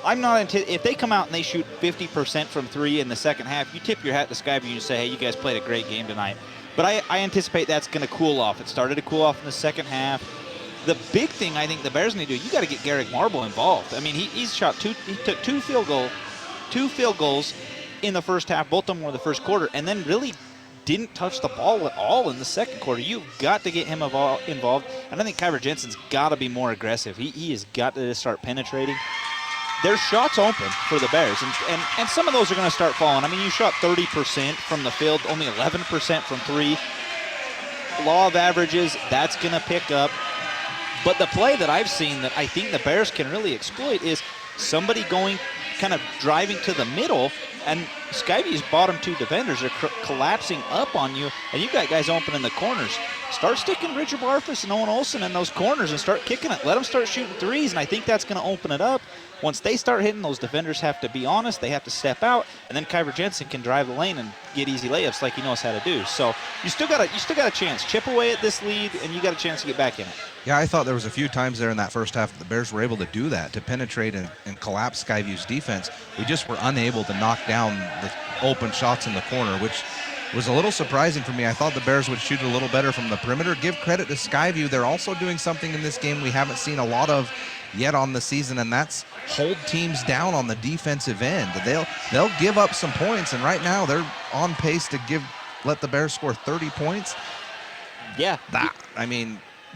if they come out and they shoot 50% from 3 in the second half, you tip your hat to Skyview and you say, hey, you guys played a great game tonight. But I anticipate that's going to cool off. It started to cool off in the second half. The big thing I think the Bears need to do, you got to get Garrick Marble involved. I mean, he took two field goals in the first half, both of them were the first quarter, and then really didn't touch the ball at all in the second quarter. You've got to get him involved, and I think Kyber Jensen's got to be more aggressive. He has got to start penetrating. There's shots open for the Bears, and some of those are going to start falling. I mean, you shot 30% from the field, only 11% from 3. Law of averages, that's going to pick up. But the play that I've seen that I think the Bears can really exploit is somebody going, kind of driving to the middle, and Skyview's bottom 2 defenders are collapsing up on you, and you've got guys open in the corners. Start sticking Richard Barfus and Owen Olsen in those corners and start kicking it. Let them start shooting threes, and I think that's going to open it up. Once they start hitting, those defenders have to be honest. They have to step out, and then Kyber Jensen can drive the lane and get easy layups like he knows how to do. So you still got a chance. Chip away at this lead, and you got a chance to get back in it. Yeah, I thought there was a few times there in that first half that the Bears were able to do that, to penetrate and collapse Skyview's defense. We just were unable to knock down open shots in the corner, which was a little surprising for me. I thought the Bears would shoot a little better from the perimeter. Give credit to Skyview. They're also doing something in this game we haven't seen a lot of yet on the season, and that's hold teams down on the defensive end. They'll give up some points, and right now they're on pace to let the Bears score 30 points. Yeah.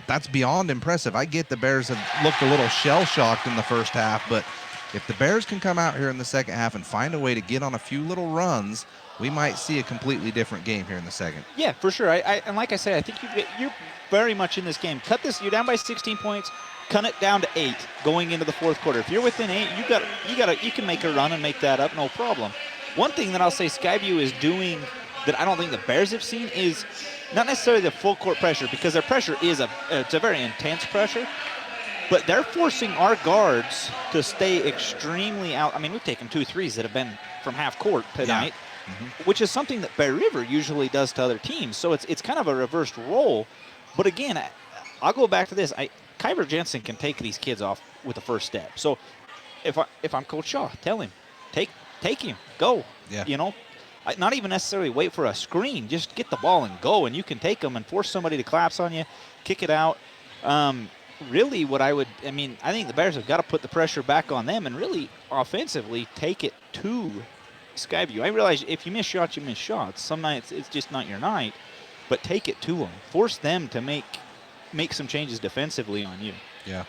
That's beyond impressive. I get the Bears have looked a little shell-shocked in the first half, but if the Bears can come out here in the second half and find a way to get on a few little runs, we might see a completely different game here in the second. Yeah, for sure. And like I said, I think you're very much in this game. You're down by 16 points. Cut it down to 8 going into the fourth quarter. If you're within 8, you can make a run and make that up, no problem. One thing that I'll say Skyview is doing that I don't think the Bears have seen is not necessarily the full court pressure, because their pressure is it's a very intense pressure, but they're forcing our guards to stay extremely out. I mean, we've taken 2 threes that have been from half court tonight, which is something that Bear River usually does to other teams. So it's kind of a reversed role. But again, I'll go back to this. Kyber Jensen can take these kids off with the first step. So if I'm Coach Shaw, tell him, take him, go. Yeah. You know, not even necessarily wait for a screen. Just get the ball and go, and you can take them and force somebody to collapse on you, kick it out. Really, I think the Bears have got to put the pressure back on them and really offensively take it to Skyview. I realize if you miss shots, you miss shots. Some nights it's just not your night, but take it to them. Force them to make some changes defensively on you. Yeah.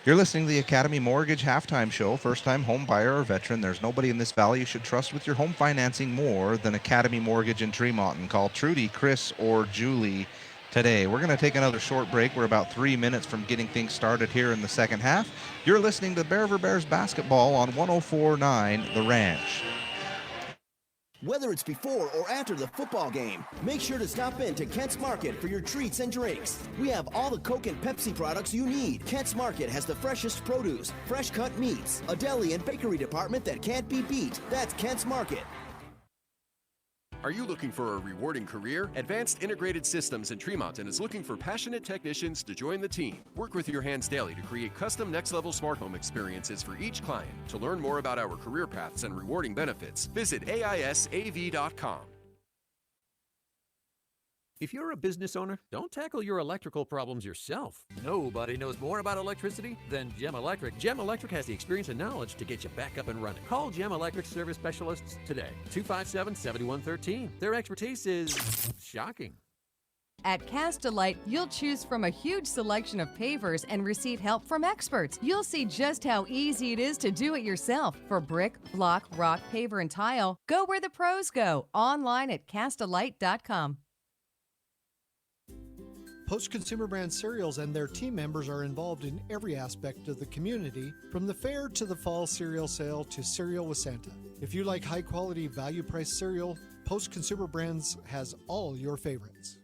You're listening to the Academy Mortgage Halftime Show. First-time home buyer or veteran, there's nobody in this valley you should trust with your home financing more than Academy Mortgage in Tremont. And call Trudy, Chris, or Julie today. We're going to take another short break. We're about 3 minutes from getting things started here in the second half. You're listening to Bear River Bears basketball on 104.9 The Ranch. Whether it's before or after the football game, make sure to stop in to Kent's Market for your treats and drinks. We have all the Coke and Pepsi products you need. Kent's Market has the freshest produce, fresh cut meats, a deli and bakery department that can't be beat. That's Kent's Market. Are you looking for a rewarding career? Advanced Integrated Systems in Tremont is looking for passionate technicians to join the team. Work with your hands daily to create custom next-level smart home experiences for each client. To learn more about our career paths and rewarding benefits, visit AISAV.com. If you're a business owner, don't tackle your electrical problems yourself. Nobody knows more about electricity than Gem Electric. Gem Electric has the experience and knowledge to get you back up and running. Call Gem Electric service specialists today, 257-7113. Their expertise is shocking. At Cast-A-Lite, you'll choose from a huge selection of pavers and receive help from experts. You'll see just how easy it is to do it yourself. For brick, block, rock, paver, and tile, go where the pros go. Online at castalite.com. Post Consumer Brand Cereals and their team members are involved in every aspect of the community, from the fair to the fall cereal sale to Cereal with Santa. If you like high-quality, value-priced cereal, Post Consumer Brands has all your favorites.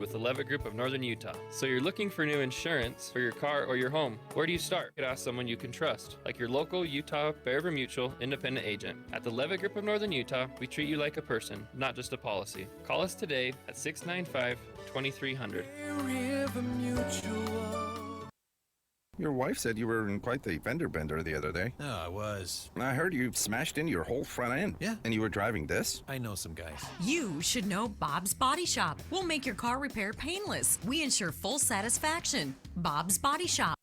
With the Levitt Group of Northern Utah. So you're looking for new insurance for your car or your home. Where do you start? You could ask someone you can trust, like your local Utah Bear River Mutual independent agent. At the Levitt Group of Northern Utah, we treat you like a person, not just a policy. Call us today at 695-2300. Your wife said you were in quite the fender bender the other day. Oh, I was. I heard you smashed in your whole front end. Yeah. And you were driving this? I know some guys. You should know Bob's Body Shop. We'll make your car repair painless. We ensure full satisfaction. Bob's Body Shop.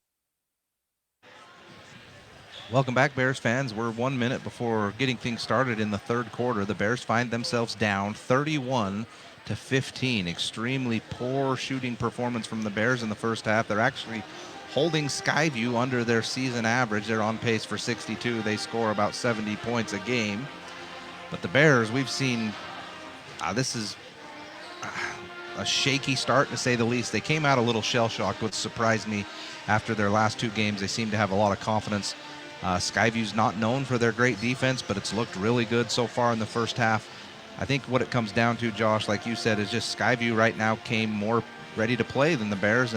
Welcome back, Bears fans. We're 1 minute before getting things started in the third quarter. The Bears find themselves down 31-15. Extremely poor shooting performance from the Bears in the first half. They're actually holding Skyview under their season average. They're on pace for 62. They score about 70 points a game. But the Bears, we've seen, this is a shaky start, to say the least. They came out a little shell-shocked, which surprised me. After their last 2 games, they seem to have a lot of confidence. Skyview's not known for their great defense, but it's looked really good so far in the first half. I think what it comes down to, Josh, like you said, is just Skyview right now came more ready to play than the Bears,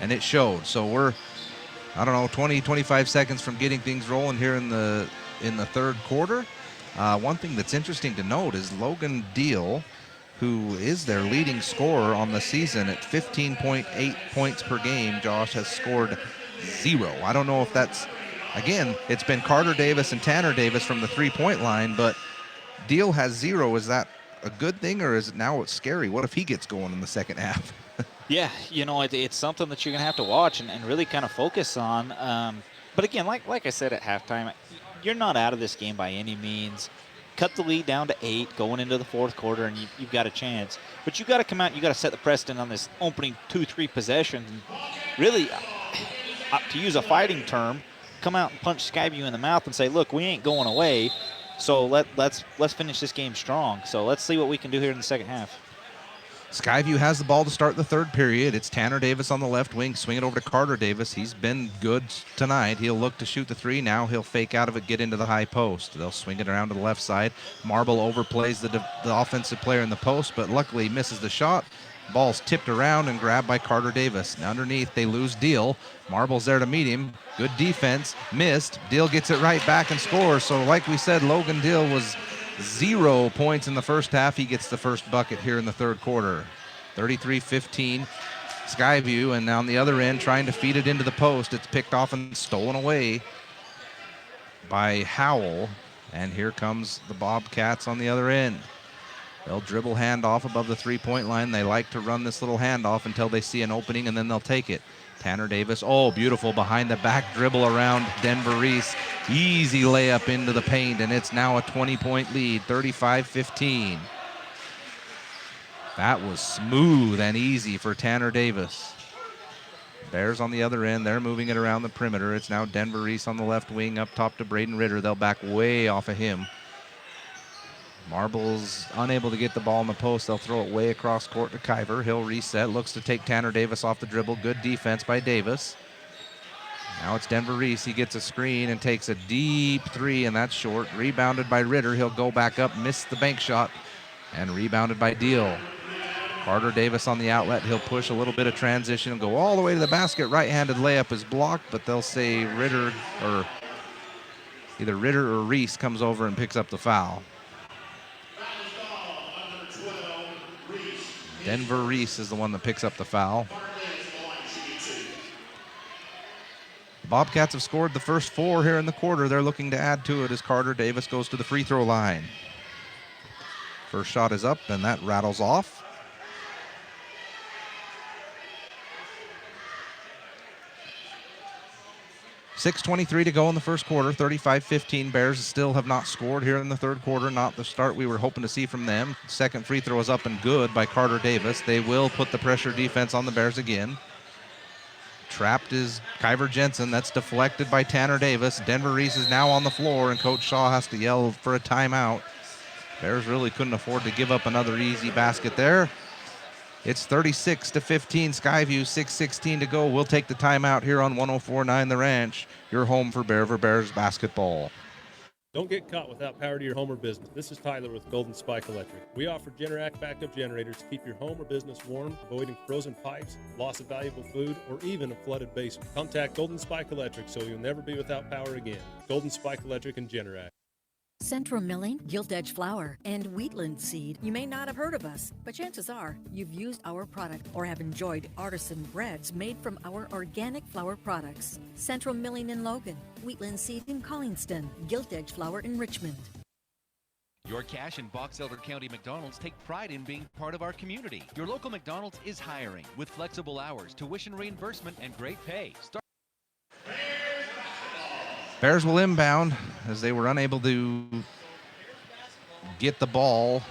and it showed. So we're, 20, 25 seconds from getting things rolling here in the third quarter. One thing that's interesting to note is Logan Deal, who is their leading scorer on the season at 15.8 points per game, Josh, has scored 0. I don't know if that's Again, it's been Carter Davis and Tanner Davis from the three-point line, but Deal has 0. Is that a good thing, or is it now it's scary? What if he gets going in the second half? Yeah, it's something that you're going to have to watch and really kind of focus on. But again, like I said at halftime, you're not out of this game by any means. Cut the lead down to 8 going into the fourth quarter, and you've got a chance. But you've got to come out and you've got to set the precedent on this opening 2-3 possessions. And really, to use a fighting term, come out and punch Skyview in the mouth and say, look, we ain't going away, so let's finish this game strong. So let's see what we can do here in the second half. Skyview has the ball to start the third period. It's Tanner Davis on the left wing. Swing it over to Carter Davis. He's been good tonight. He'll look to shoot the 3. Now he'll fake out of it, get into the high post. They'll swing it around to the left side. Marble overplays the offensive player in the post, but luckily misses the shot. Ball's tipped around and grabbed by Carter Davis. Now underneath, they lose Deal. Marble's there to meet him. Good defense. Missed. Deal gets it right back and scores. So like we said, Logan Deal was 0 points in the first half. He gets the first bucket here in the third quarter. 33-15 Skyview, and on the other end trying to feed it into the post. It's picked off and stolen away by Howell, and here comes the Bobcats on the other end. They'll dribble handoff above the three-point line. They like to run this little handoff until they see an opening, and then they'll take it. Tanner Davis, oh, beautiful behind the back dribble around Denver Reese. Easy layup into the paint, and it's now a 20-point lead, 35-15. That was smooth and easy for Tanner Davis. Bears on the other end, they're moving it around the perimeter. It's now Denver Reese on the left wing, up top to Braden Ritter. They'll back way off of him. Marble's unable to get the ball in the post. They'll throw it way across court to Kiver. He'll reset, looks to take Tanner Davis off the dribble. Good defense by Davis. Now it's Denver Reese. He gets a screen and takes a deep 3, and that's short. Rebounded by Ritter. He'll go back up, miss the bank shot, and rebounded by Deal. Carter Davis on the outlet. He'll push a little bit of transition and go all the way to the basket. Right-handed layup is blocked, but they'll say Ritter, or either Ritter or Reese comes over and picks up the foul. Denver Reese is the one that picks up the foul. The Bobcats have scored the first 4 here in the quarter. They're looking to add to it as Carter Davis goes to the free throw line. First shot is up, and that rattles off. .6:23 to go in the first quarter. 35-15. Bears still have not scored here in the third quarter. Not the start we were hoping to see from them. Second free throw is up and good by Carter Davis. They will put the pressure defense on the Bears again. Trapped is Kyver Jensen. That's deflected by Tanner Davis. Denver Reese is now on the floor, and Coach Shaw has to yell for a timeout. Bears really couldn't afford to give up another easy basket there. It's 36-15, Skyview, 6:16 to go. We'll take the timeout here on 104.9 The Ranch, your home for Bears basketball. Don't get caught without power to your home or business. This is Tyler with Golden Spike Electric. We offer Generac backup generators to keep your home or business warm, avoiding frozen pipes, loss of valuable food, or even a flooded basement. Contact Golden Spike Electric so you'll never be without power again. Golden Spike Electric and Generac. Central Milling, Gilt Edge Flour, and Wheatland Seed. You may not have heard of us, but chances are you've used our product or have enjoyed artisan breads made from our organic flour products. Central Milling in Logan, Wheatland Seed in Collingston, Gilt Edge Flour in Richmond. Your Cache and Box Elder County McDonald's take pride in being part of our community. Your local McDonald's is hiring with flexible hours, tuition reimbursement, and great pay. Bears will inbound as they were unable to get the ball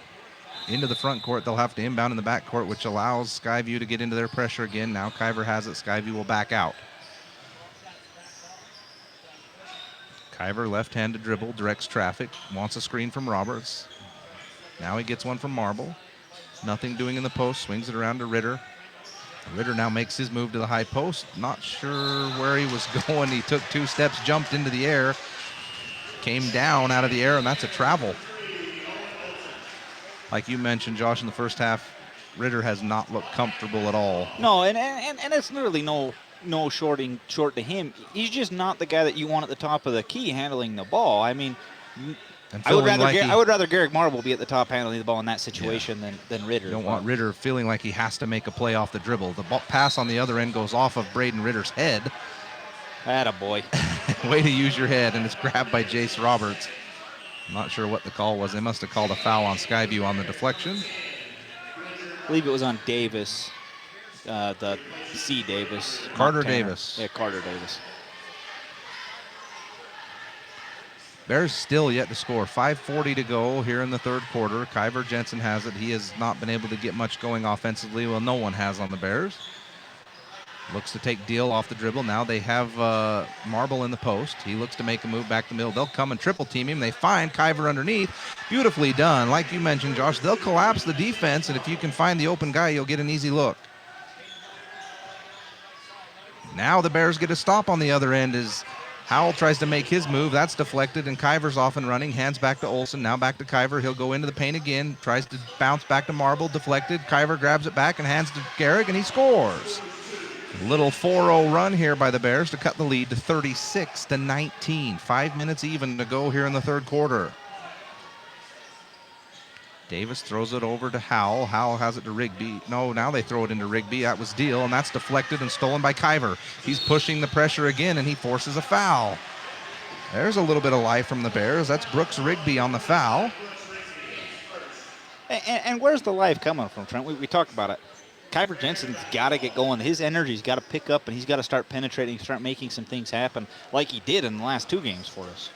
into the front court. They'll have to inbound in the back court, which allows Skyview to get into their pressure again. Now Kiver has it. Skyview will back out. Kiver, left-handed dribble, directs traffic, wants a screen from Roberts. Now he gets one from Marble. Nothing doing in the post, swings it around to Ritter. Ritter now makes his move to the high post. Not sure where he was going. He took 2 steps, jumped into the air, came down out of the air, and that's a travel. Like you mentioned, Josh, in the first half, Ritter has not looked comfortable at all. No, and it's literally no short to him. He's just not the guy that you want at the top of the key handling the ball. I mean, I would rather Garrick Marble be at the top handling the ball in that situation than Ritter. You don't want Ritter feeling like he has to make a play off the dribble. The pass on the other end goes off of Braden Ritter's head. Attaboy. Way to use your head, and it's grabbed by Jace Roberts. I'm not sure what the call was. They must have called a foul on Skyview on the deflection. I believe it was on Davis, the C. Davis. Carter Davis. Yeah, Carter Davis. Bears still yet to score. 5:40 to go here in the third quarter. Kyver Jensen has it. He has not been able to get much going offensively. Well, no one has on the Bears. Looks to take Deal off the dribble. Now they have Marble in the post. He looks to make a move back the middle. They'll come and triple team him. They find Kyver underneath. Beautifully done. Like you mentioned, Josh, they'll collapse the defense, and if you can find the open guy, you'll get an easy look. Now the Bears get a stop on the other end as Howell tries to make his move. That's deflected, and Kyver's off and running. Hands back to Olsen. Now back to Kyver. He'll go into the paint again. Tries to bounce back to Marble. Deflected. Kyver grabs it back and hands to Garrick, and he scores. Little 4-0 run here by the Bears to cut the lead to 36-19. 5 minutes even to go here in the third quarter. Davis throws it over to Howell. Howell has it to Rigby. No, now they throw it into Rigby. That was Deal, and that's deflected and stolen by Kyver. He's pushing the pressure again, and he forces a foul. There's a little bit of life from the Bears. That's Brooks Rigby on the foul. And where's the life coming from, Trent? We talked about it. Kyver Jensen's got to get going. His energy's got to pick up, and he's got to start penetrating, start making some things happen like he did in the last 2 games for us.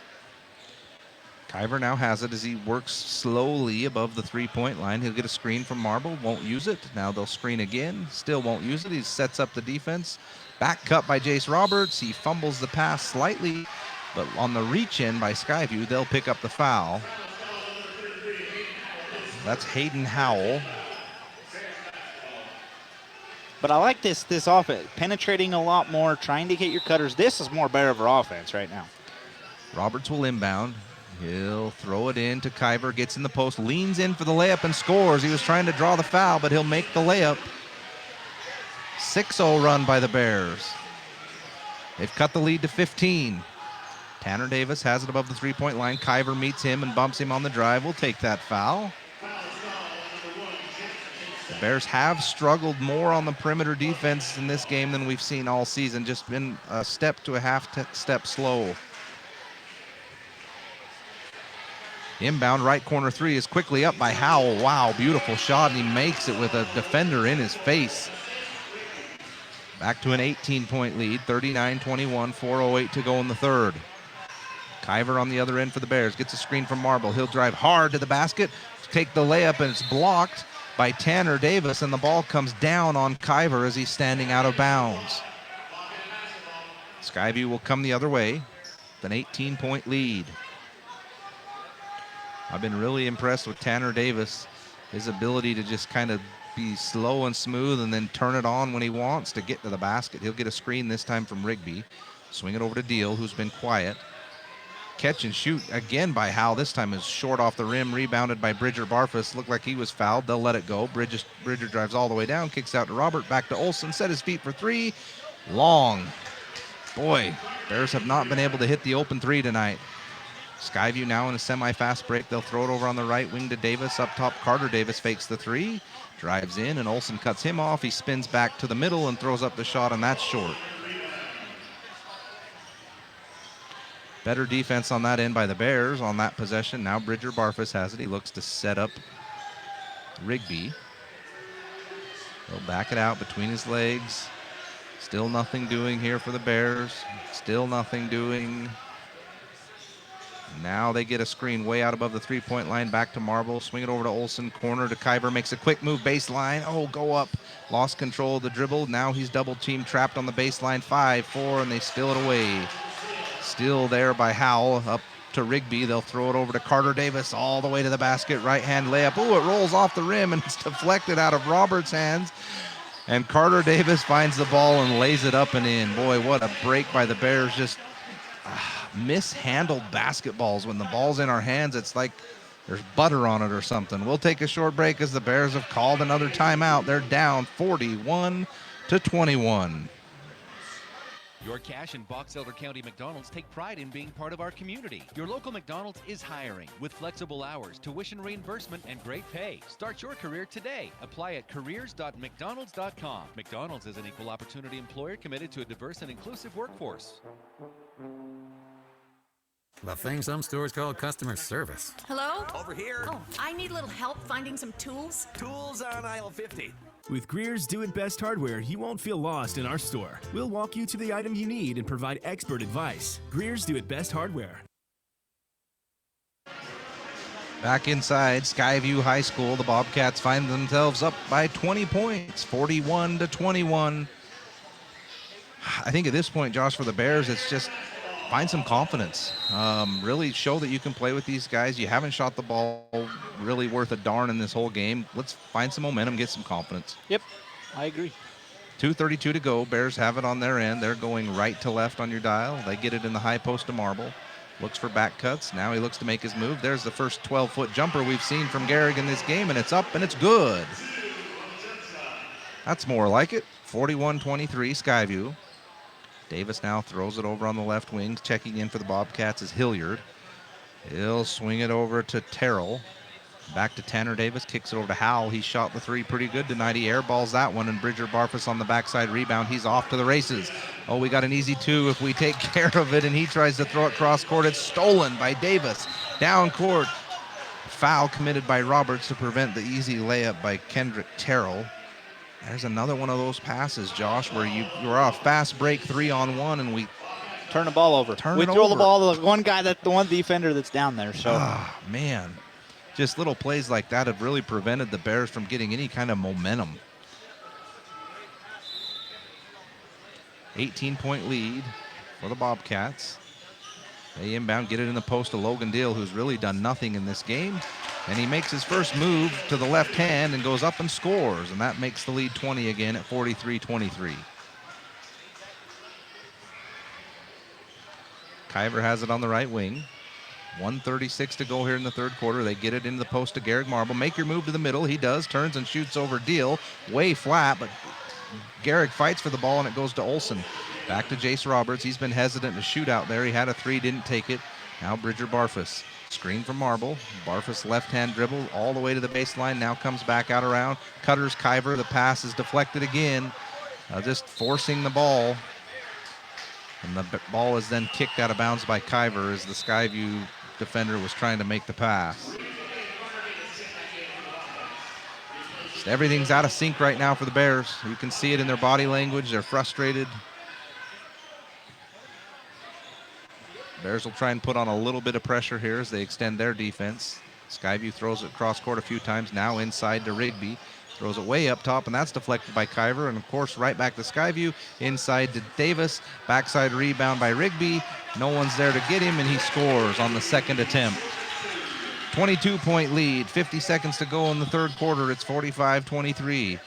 Kyver now has it as he works slowly above the three-point line. He'll get a screen from Marble, won't use it. Now they'll screen again, still won't use it. He sets up the defense. Back cut by Jace Roberts. He fumbles the pass slightly, but on the reach-in by Skyview, they'll pick up the foul. That's Hayden Howell. But I like this offense, penetrating a lot more, trying to get your cutters. This is more Bear offense right now. Roberts will inbound. He'll throw it in to Kyver, gets in the post, leans in for the layup and scores. He was trying to draw the foul, but he'll make the layup. 6-0 run by the Bears. They've cut the lead to 15. Tanner Davis has it above the three-point line. Kyver meets him and bumps him on the drive. We'll take that foul. The Bears have struggled more on the perimeter defense in this game than we've seen all season. Just been a step to a half step slow. Inbound right corner 3 is quickly up by Howell. Wow, beautiful shot, and he makes it with a defender in his face. Back to an 18-point lead, 39-21, 4:08 to go in the third. Kyver on the other end for the Bears, gets a screen from Marble. He'll drive hard to the basket, take the layup, and it's blocked by Tanner Davis, and the ball comes down on Kyver as he's standing out of bounds. Skyview will come the other way, with an 18-point lead. I've been really impressed with Tanner Davis, his ability to just kind of be slow and smooth and then turn it on when he wants to get to the basket. He'll get a screen this time from Rigby. Swing it over to Deal, who's been quiet. Catch and shoot again by Howell. This time is short off the rim, rebounded by Bridger Barfus. Looked like he was fouled. They'll let it go. Bridger drives all the way down, kicks out to Robert, back to Olsen, set his feet for 3. Long. Boy, Bears have not been able to hit the open 3 tonight. Skyview now in a semi-fast break. They'll throw it over on the right wing to Davis. Up top, Carter Davis fakes the 3. Drives in, and Olsen cuts him off. He spins back to the middle and throws up the shot, and that's short. Better defense on that end by the Bears on that possession. Now Bridger Barfus has it. He looks to set up Rigby. He'll back it out between his legs. Still nothing doing here for the Bears. Still nothing doing. Now they get a screen way out above the three-point line. Back to Marble. Swing it over to Olsen. Corner to Kyver. Makes a quick move. Baseline. Oh, go up. Lost control of the dribble. Now he's double-teamed, trapped on the baseline. 5-4, and they steal it away. Still there by Howell. Up to Rigby. They'll throw it over to Carter Davis all the way to the basket. Right-hand layup. Oh, it rolls off the rim, and it's deflected out of Roberts' hands. And Carter Davis finds the ball and lays it up and in. Boy, what a break by the Bears. Just mishandled basketballs. When the ball's in our hands, it's like there's butter on it or something. We'll take a short break as the Bears have called another timeout. They're down 41-21. Your Cache and Box Elder County McDonald's take pride in being part of our community. Your local McDonald's is hiring with flexible hours, tuition reimbursement, and great pay. Start your career today. Apply at careers.mcdonalds.com. McDonald's is an equal opportunity employer committed to a diverse and inclusive workforce. The thing some stores call customer service. Hello? Over here. Oh, I need a little help finding some tools. Tools on aisle 50. With Greer's Do It Best hardware, you won't feel lost in our store. We'll walk you to the item you need and provide expert advice. Greer's Do It Best hardware. Back inside Skyview High School, the Bobcats find themselves up by 20 points, 41-21. I think at this point, Josh, for the Bears, it's just find some confidence. Really show that you can play with these guys. You haven't shot the ball really worth a darn in this whole game. Let's find some momentum, get some confidence. Yep, I agree. 2:32 to go. Bears have it on their end. They're going right to left on your dial. They get it in the high post to Marble. Looks for back cuts. Now he looks to make his move. There's the first 12-foot jumper we've seen from Gehrig in this game, and it's up and it's good. That's more like it. 41-23 Skyview. Davis now throws it over on the left wing. Checking in for the Bobcats is Hilliard. He'll swing it over to Terrell. Back to Tanner Davis. Kicks it over to Howell. He shot the three pretty good tonight. He airballs that one, and Bridger Barfus on the backside rebound. He's off to the races. Oh, we got an easy two if we take care of it, and he tries to throw it cross court. It's stolen by Davis. Down court. Foul committed by Roberts to prevent the easy layup by Kendrick Terrell. There's another one of those passes, Josh, where you're off fast break 3-on-1, and we turn the ball over. We throw the ball to the one guy, the one defender that's down there. So, man, just little plays like that have really prevented the Bears from getting any kind of momentum. 18-point lead for the Bobcats. They inbound, get it in the post to Logan Deal, who's really done nothing in this game. And he makes his first move to the left hand and goes up and scores. And that makes the lead 20 again at 43-23. Kiver has it on the right wing. 1:36 to go here in the third quarter. They get it into the post to Gehrig Marble. Make your move to the middle. He does. Turns and shoots over Deal. Way flat, but Gehrig fights for the ball, and it goes to Olsen. Back to Jace Roberts. He's been hesitant to shoot out there. He had a three, didn't take it. Now Bridger Barfus. Screen from Marble. Barfus left-hand dribble all the way to the baseline. Now comes back out around. Cutters Kiver. The pass is deflected again. Just forcing the ball. And the ball is then kicked out of bounds by Kiver as the Skyview defender was trying to make the pass. Just everything's out of sync right now for the Bears. You can see it in their body language. They're frustrated. Bears will try and put on a little bit of pressure here as they extend their defense. Skyview throws it cross court a few times. Now inside to Rigby. Throws it way up top, and that's deflected by Kiver. And, of course, right back to Skyview. Inside to Davis. Backside rebound by Rigby. No one's there to get him, and he scores on the second attempt. 22-point lead. 50 seconds to go in the third quarter. It's 45-23.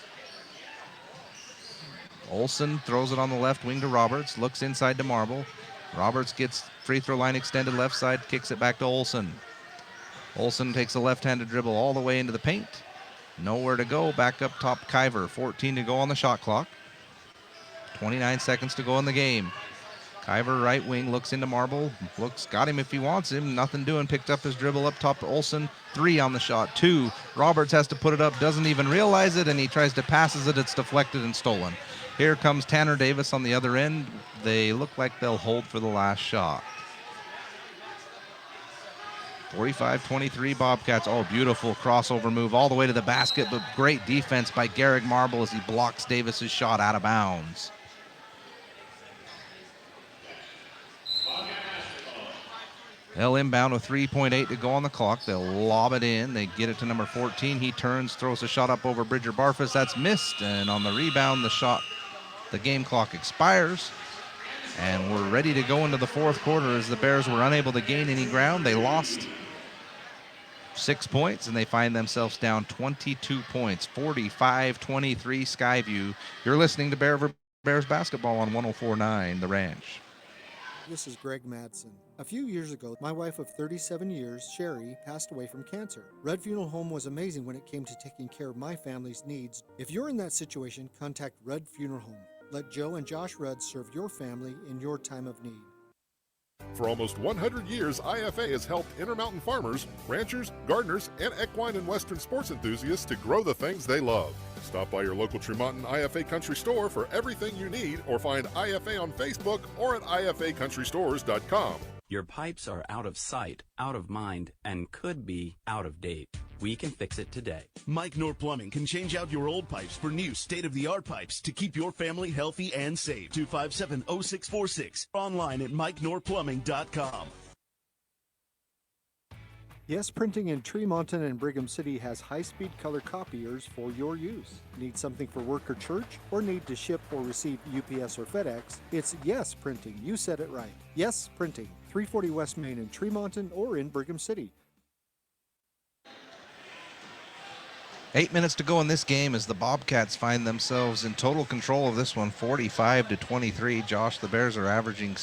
Olsen throws it on the left wing to Roberts. Looks inside to Marble. Roberts gets free throw line extended left side. Kicks it back to Olsen. Olsen takes a left-handed dribble all the way into the paint. Nowhere to go. Back up top, Kiver. 14 to go on the shot clock. 29 seconds to go in the game. Kiver, right wing, looks into Marble. Got him if he wants him. Nothing doing. Picked up his dribble up top to Olsen. 3 on the shot. 2. Roberts has to put it up. Doesn't even realize it, and he tries to passes it. It's deflected and stolen. Here comes Tanner Davis on the other end. They look like they'll hold for the last shot. 45-23 Bobcats. Oh, beautiful crossover move all the way to the basket, but great defense by Gehrig Marble as he blocks Davis's shot out of bounds. They'll inbound with 3.8 to go on the clock. They'll lob it in. They get it to number 14. He turns, throws a shot up over Bridger Barfus. That's missed, and on the rebound, the game clock expires. And we're ready to go into the fourth quarter as the Bears were unable to gain any ground. They lost 6 points, and they find themselves down 22 points, 45-23 Skyview. You're listening to Bears basketball on 104.9 The Ranch. This is Greg Madsen. A few years ago, my wife of 37 years, Sherry, passed away from cancer. Red Funeral Home was amazing when it came to taking care of my family's needs. If you're in that situation, contact Red Funeral Home. Let Joe and Josh Rudd serve your family in your time of need. For almost 100 years, IFA has helped Intermountain farmers, ranchers, gardeners, and equine and western sports enthusiasts to grow the things they love. Stop by your local Tremonton IFA Country Store for everything you need, or find IFA on Facebook or at ifacountrystores.com. Your pipes are out of sight, out of mind, and could be out of date. We can fix it today. Mike Nor Plumbing can change out your old pipes for new state-of-the-art pipes to keep your family healthy and safe. 257-0646. Online at MikeNorPlumbing.com. Yes Printing in Tremonton and Brigham City has high-speed color copiers for your use. Need something for work or church, or need to ship or receive UPS or FedEx? It's Yes Printing. You said it right. Yes Printing. 340 West Main in Tremonton or in Brigham City. 8 minutes to go in this game as the Bobcats find themselves in total control of this one, 45-23. Josh, the Bears are averaging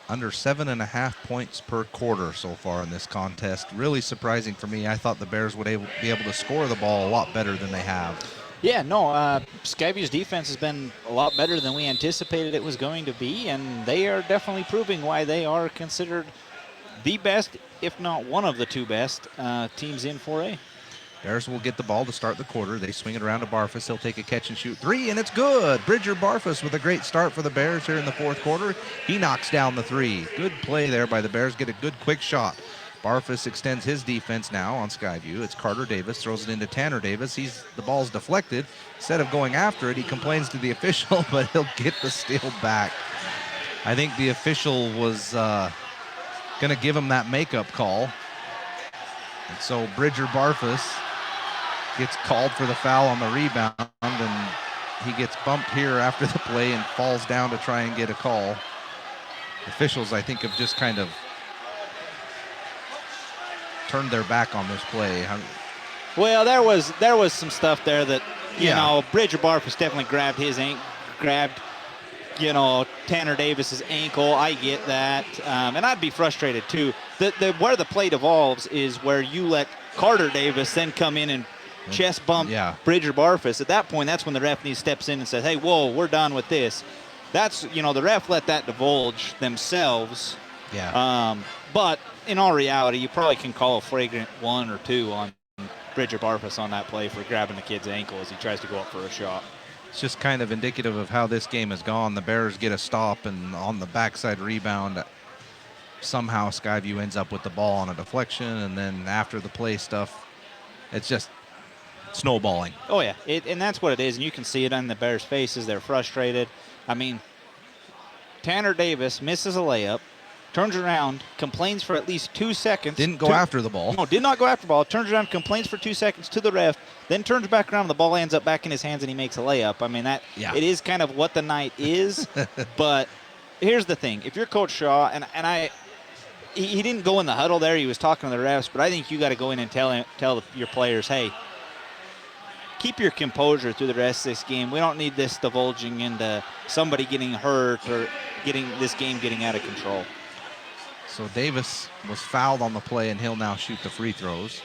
under 7.5 points per quarter so far in this contest. Really surprising for me. I thought the Bears would be able to score the ball a lot better than they have. Yeah, no, Skyview's defense has been a lot better than we anticipated it was going to be, and they are definitely proving why they are considered the best, if not one of the two best teams in 4A. Bears will get the ball to start the quarter. They swing it around to Barfus. He'll take a catch and shoot three, and it's good. Bridger Barfus with a great start for the Bears here in the fourth quarter. He knocks down the three. Good play there by the Bears. Get a good quick shot. Barfus extends his defense now on Skyview. It's Carter Davis, throws it into Tanner Davis. The ball's deflected. Instead of going after it, he complains to the official, but he'll get the steal back. I think the official was going to give him that makeup call. And so Bridger Barfus gets called for the foul on the rebound, and he gets bumped here after the play and falls down to try and get a call. Officials, I think, have just kind of turned their back on this play. Well, there was some stuff there that, you know, Bridger Barfus definitely grabbed Tanner Davis's ankle. I get that, and I'd be frustrated too. Where the play devolves is where you let Carter Davis then come in and chest bump Bridger Barfus. At that point, that's when the ref steps in and says, hey, whoa, we're done with this. That's, the ref let that divulge themselves. Yeah. But in all reality, you probably can call a flagrant 1 or 2 on Bridger Barfus on that play for grabbing the kid's ankle as he tries to go up for a shot. It's just kind of indicative of how this game has gone. The Bears get a stop, and on the backside rebound, somehow Skyview ends up with the ball on a deflection, and then after the play stuff, it's just snowballing. Oh, yeah, and that's what it is, and you can see it on the Bears' faces. They're frustrated. I mean, Tanner Davis misses a layup, turns around, complains for at least 2 seconds. Didn't go after the ball. No, did not go after the ball. Turns around, complains for 2 seconds to the ref, then turns back around, and the ball ends up back in his hands, and he makes a layup. I mean, it is kind of what the night is. But here's the thing. If you're Coach Shaw, he didn't go in the huddle there. He was talking to the refs, but I think you got to go in and tell your players, hey, keep your composure through the rest of this game. We don't need this divulging into somebody getting hurt or this game getting out of control. So Davis was fouled on the play, and he'll now shoot the free throws.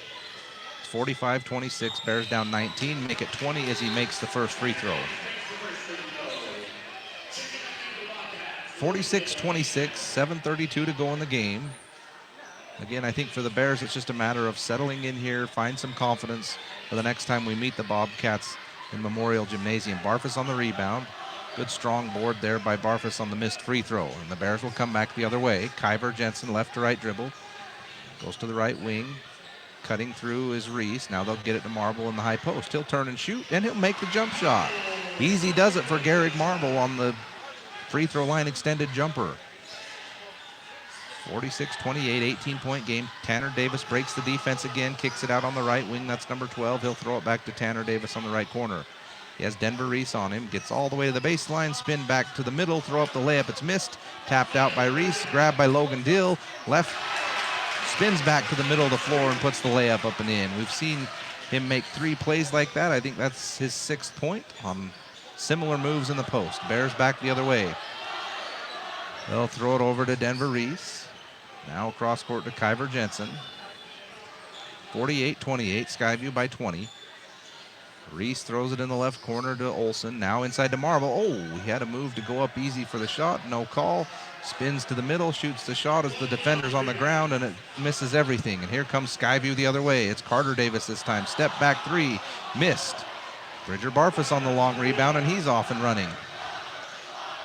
It's 45-26, Bears down 19, make it 20 as he makes the first free throw. 46-26, 7:32 to go in the game. Again, I think for the Bears, it's just a matter of settling in here, find some confidence for the next time we meet the Bobcats in Memorial Gymnasium. Barfus on the rebound. Good strong board there by Barfus on the missed free throw. And the Bears will come back the other way. Kyber Jensen left to right dribble. Goes to the right wing. Cutting through is Reese. Now they'll get it to Marble in the high post. He'll turn and shoot, and he'll make the jump shot. Easy does it for Garrick Marble on the free throw line extended jumper. 46-28, 18-point game. Tanner Davis breaks the defense again, kicks it out on the right wing. That's number 12. He'll throw it back to Tanner Davis on the right corner. He has Denver Reese on him, gets all the way to the baseline, spin back to the middle, throw up the layup. It's missed, tapped out by Reese, grabbed by Logan Dill, left, spins back to the middle of the floor and puts the layup up and in. We've seen him make 3 plays like that. I think that's his 6th point on similar moves in the post. Bears back the other way. They'll throw it over to Denver Reese. Now across court to Kyber Jensen. 48-28, Skyview by 20. Reese throws it in the left corner to Olsen. Now inside to Marble. Oh, he had a move to go up easy for the shot. No call. Spins to the middle, shoots the shot as the defender's on the ground, and it misses everything. And here comes Skyview the other way. It's Carter Davis this time. Step back 3. Missed. Bridger Barfus on the long rebound, and he's off and running.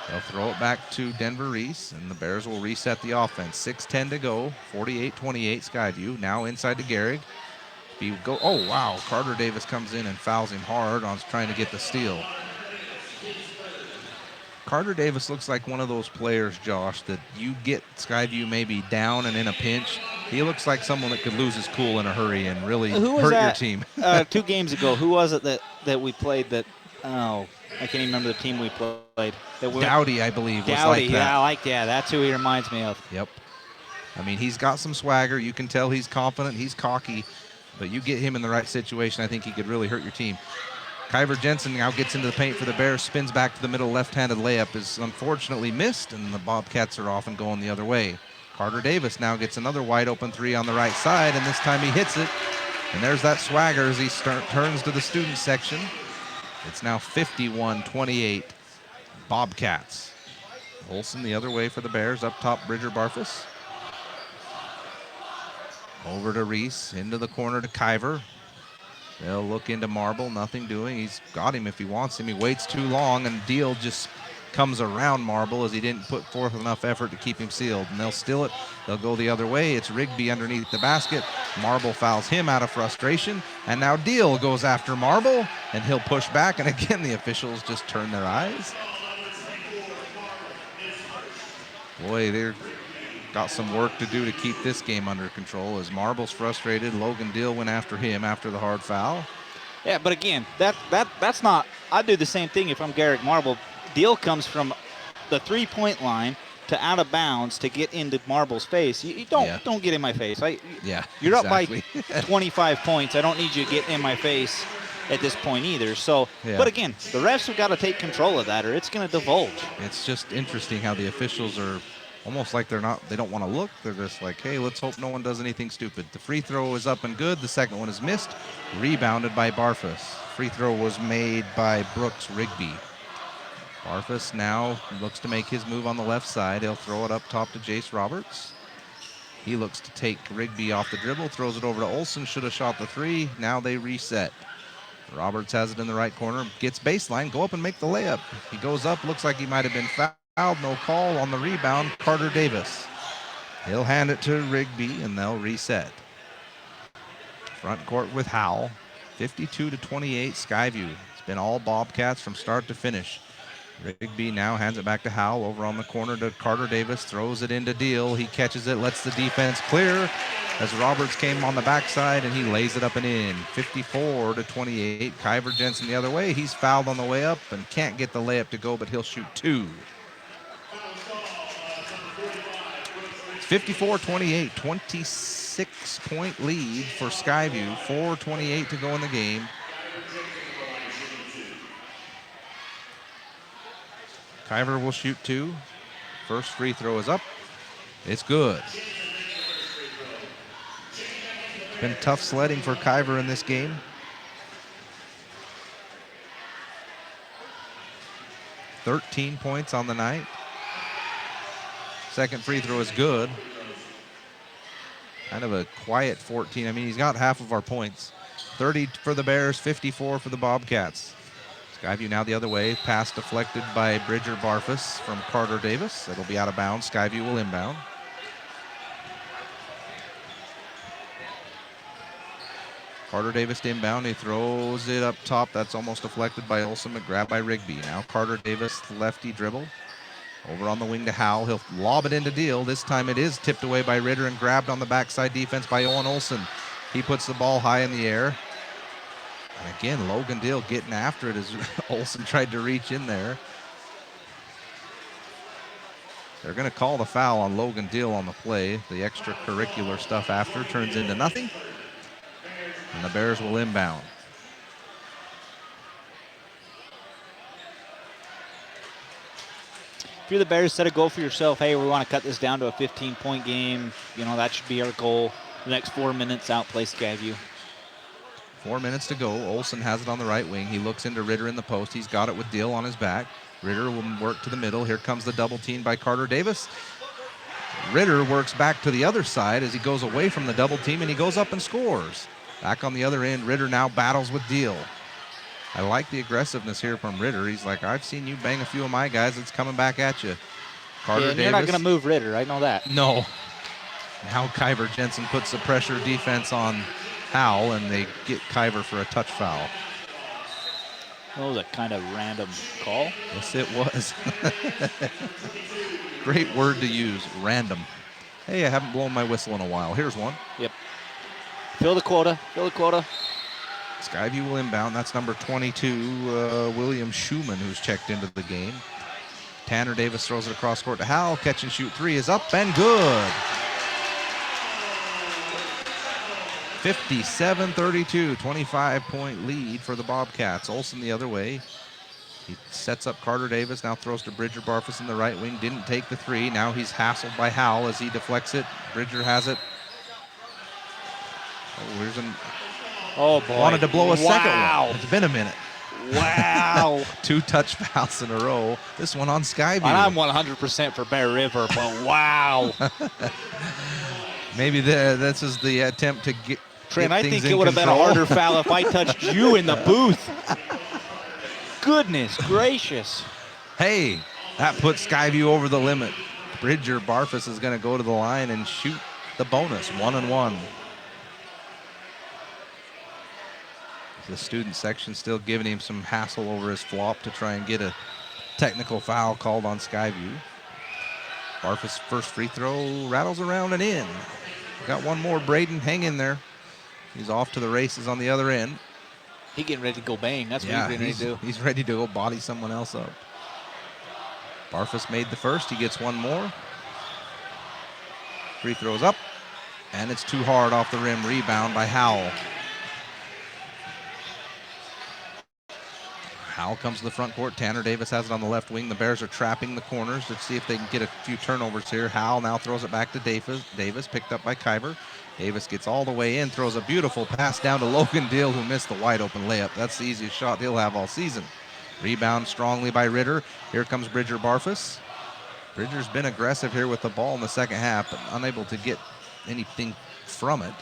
They'll throw it back to Denver Reese, and the Bears will reset the offense. 6:10 to go, 48-28 Skyview. Now inside to Gehrig. Oh, wow. Carter Davis comes in and fouls him hard on trying to get the steal. Carter Davis looks like one of those players, Josh, that you get Skyview maybe down and in a pinch. He looks like someone that could lose his cool in a hurry and really hurt your team. 2 games ago, who was it that we played that, I can't even remember the team we played. Dowdy, I believe, was Dowdy, like that. That's who he reminds me of. Yep. I mean, he's got some swagger. You can tell he's confident. He's cocky. But you get him in the right situation, I think he could really hurt your team. Kyver Jensen now gets into the paint for the Bears, spins back to the middle, left-handed layup is unfortunately missed, and the Bobcats are off and going the other way. Carter Davis now gets another wide-open 3 on the right side, and this time he hits it. And there's that swagger as he turns to the student section. It's now 51-28 Bobcats. Olsen the other way for the Bears, up top Bridger Barfus. Over to Reese, into the corner to Kyver. They'll look into Marble, nothing doing. He's got him if he wants him. He waits too long, and Deal just comes around Marble as he didn't put forth enough effort to keep him sealed. And they'll steal it. They'll go the other way. It's Rigby underneath the basket. Marble fouls him out of frustration. And now Deal goes after Marble, and he'll push back. And again, the officials just turn their eyes. Boy, they're got some work to do to keep this game under control. As Marble's frustrated, Logan Deal went after him after the hard foul. Yeah, but again, that's not. I'd do the same thing if I'm Garrick Marble. Deal comes from the 3-point line to out of bounds to get into Marble's face. You don't get in my face. You're exactly. up by 25 points. I don't need you to get in my face at this point either. So, but again, the refs have got to take control of that, or it's going to divulge. It's just interesting how the officials are almost like they don't want to look. They're just like, hey, let's hope no one does anything stupid. The free throw is up and good. The second one is missed. Rebounded by Barfus. Free throw was made by Brooks Rigby. Barfus now looks to make his move on the left side. He'll throw it up top to Jace Roberts. He looks to take Rigby off the dribble, throws it over to Olsen. Should have shot the 3. Now they reset. Roberts has it in the right corner, gets baseline, go up and make the layup. He goes up, looks like he might have been fouled. No call on the rebound. Carter Davis. He'll hand it to Rigby, and they'll reset. Front court with Howell. 52-28 Skyview. It's been all Bobcats from start to finish. Rigby now hands it back to Howell. Over on the corner to Carter Davis. Throws it into Deal. He catches it, lets the defense clear as Roberts came on the backside, and he lays it up and in. 54-28. Kyver Jensen the other way. He's fouled on the way up and can't get the layup to go, but he'll shoot 2. 54-28, 26-point lead for Skyview. 4:28 to go in the game. Kyver will shoot 2. First free throw is up. It's good. It's been tough sledding for Kyver in this game. $13 points on the night. Second free throw is good. Kind of a quiet 14. I mean, he's got half of our points. 30 for the Bears, 54 for the Bobcats. Skyview now the other way. Pass deflected by Bridger Barfus from Carter Davis. It'll be out of bounds. Skyview will inbound. Carter Davis to inbound. He throws it up top. That's almost deflected by Olsen, but grabbed by Rigby. Now Carter Davis, lefty dribble. Over on the wing to Howell. He'll lob it into Deal. This time it is tipped away by Ritter and grabbed on the backside defense by Owen Olsen. He puts the ball high in the air. And again, Logan Deal getting after it as Olsen tried to reach in there. They're going to call the foul on Logan Deal on the play. The extracurricular stuff after turns into nothing. And the Bears will inbound. If you're the Bears, set a goal for yourself. Hey, we want to cut this down to a 15-point game. You know, that should be our goal. The next 4 minutes, outplay Skyview. 4 minutes to go. Olsen has it on the right wing. He looks into Ritter in the post. He's got it with Deal on his back. Ritter will work to the middle. Here comes the double team by Carter Davis. Ritter works back to the other side as he goes away from the double team, and he goes up and scores. Back on the other end, Ritter now battles with Deal. I like the aggressiveness here from Ritter. He's like, I've seen you bang a few of my guys. It's coming back at you. Carter Yeah, and Davis. you're not going to move Ritter. I know that. No. Now Kyver Jensen puts the pressure defense on Howell, and they get Kyver for a touch foul. That was a kind of random call. Yes, it was. Great word to use, random. Hey, I haven't blown my whistle in a while. Here's one. Yep. Fill the quota. Fill the quota. Skyview will inbound. That's number 22, William Schumann, who's checked into the game. Tanner Davis throws it across court to Howell. Catch and shoot three is up and good. 57-32, 25-point lead for the Bobcats. Olsen the other way. He sets up Carter Davis, now throws to Bridger Barfus in the right wing. Didn't take the three. Now he's hassled by Howell as he deflects it. Bridger has it. Oh, here's an... Oh, boy. Wanted to blow a second Wow. one. It's been a minute. Wow. 2 touch fouls in a row. This one on Skyview. And I'm 100% for Bear River, but wow. Maybe this is the attempt to get Trent, get I things think it in would have been a control. harder foul if I touched you in the booth. Goodness gracious. Hey, that puts Skyview over the limit. Bridger Barfus is going to go to the line and shoot the bonus, 1-1. The student section still giving him some hassle over his flop to try and get a technical foul called on Skyview. Barfus' first free throw rattles around and in. Got one more. Braden, hang in there. He's off to the races on the other end. He getting ready to go bang. That's what he's getting ready to do. He's ready to go body someone else up. Barfus made the first. He gets one more. Free throws up. And it's too hard off the rim. Rebound by Howell. Howell comes to the front court. Tanner Davis has it on the left wing. The Bears are trapping the corners to see if they can get a few turnovers here. Howell now throws it back to Davis, picked up by Kyver. Davis gets all the way in, throws a beautiful pass down to Logan Deal, who missed the wide open layup. That's the easiest shot he'll have all season. Rebound strongly by Ritter. Here comes Bridger Barfus. Bridger's been aggressive here with the ball in the second half, but unable to get anything from it.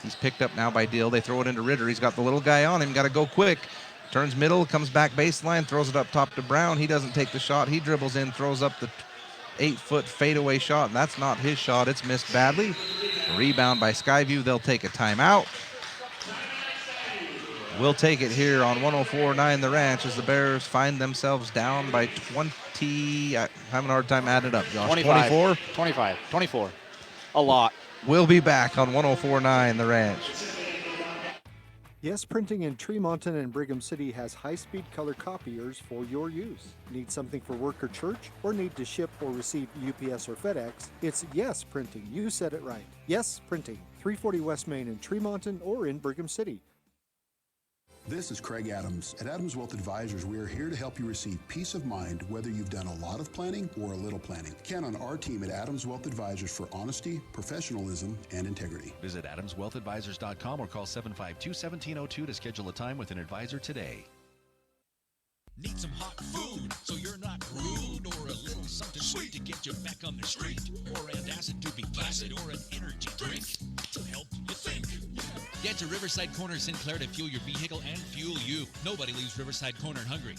He's picked up now by Deal. They throw it into Ritter. He's got the little guy on him. Got to go quick. Turns middle, comes back baseline, throws it up top to Brown. He doesn't take the shot. He dribbles in, throws up the 8-foot fadeaway shot, and that's not his shot. It's missed badly. Rebound by Skyview. They'll take a timeout. We'll take it here on 104.9 The Ranch as the Bears find themselves down by 20. I'm having a hard time adding it up, Josh. 25. 24? 25. 24. A lot. We'll be back on 104.9 The Ranch. Yes Printing in Tremonton and Brigham City has high-speed color copiers for your use. Need something for work or church, or need to ship or receive UPS or FedEx? It's Yes Printing. You said it right. Yes Printing, 340 West Main in Tremonton or in Brigham City. This is Craig Adams. At Adams Wealth Advisors, we are here to help you receive peace of mind whether you've done a lot of planning or a little planning. Count on our team at Adams Wealth Advisors for honesty, professionalism, and integrity. Visit AdamsWealthAdvisors.com or call 752-1702 to schedule a time with an advisor today. Need some hot food so you're not rude, or a little something sweet to get you back on the street, or antacid to be placid, or an energy drink to help you think. Get to Riverside Corner Sinclair to fuel your vehicle and fuel you. Nobody leaves Riverside Corner hungry.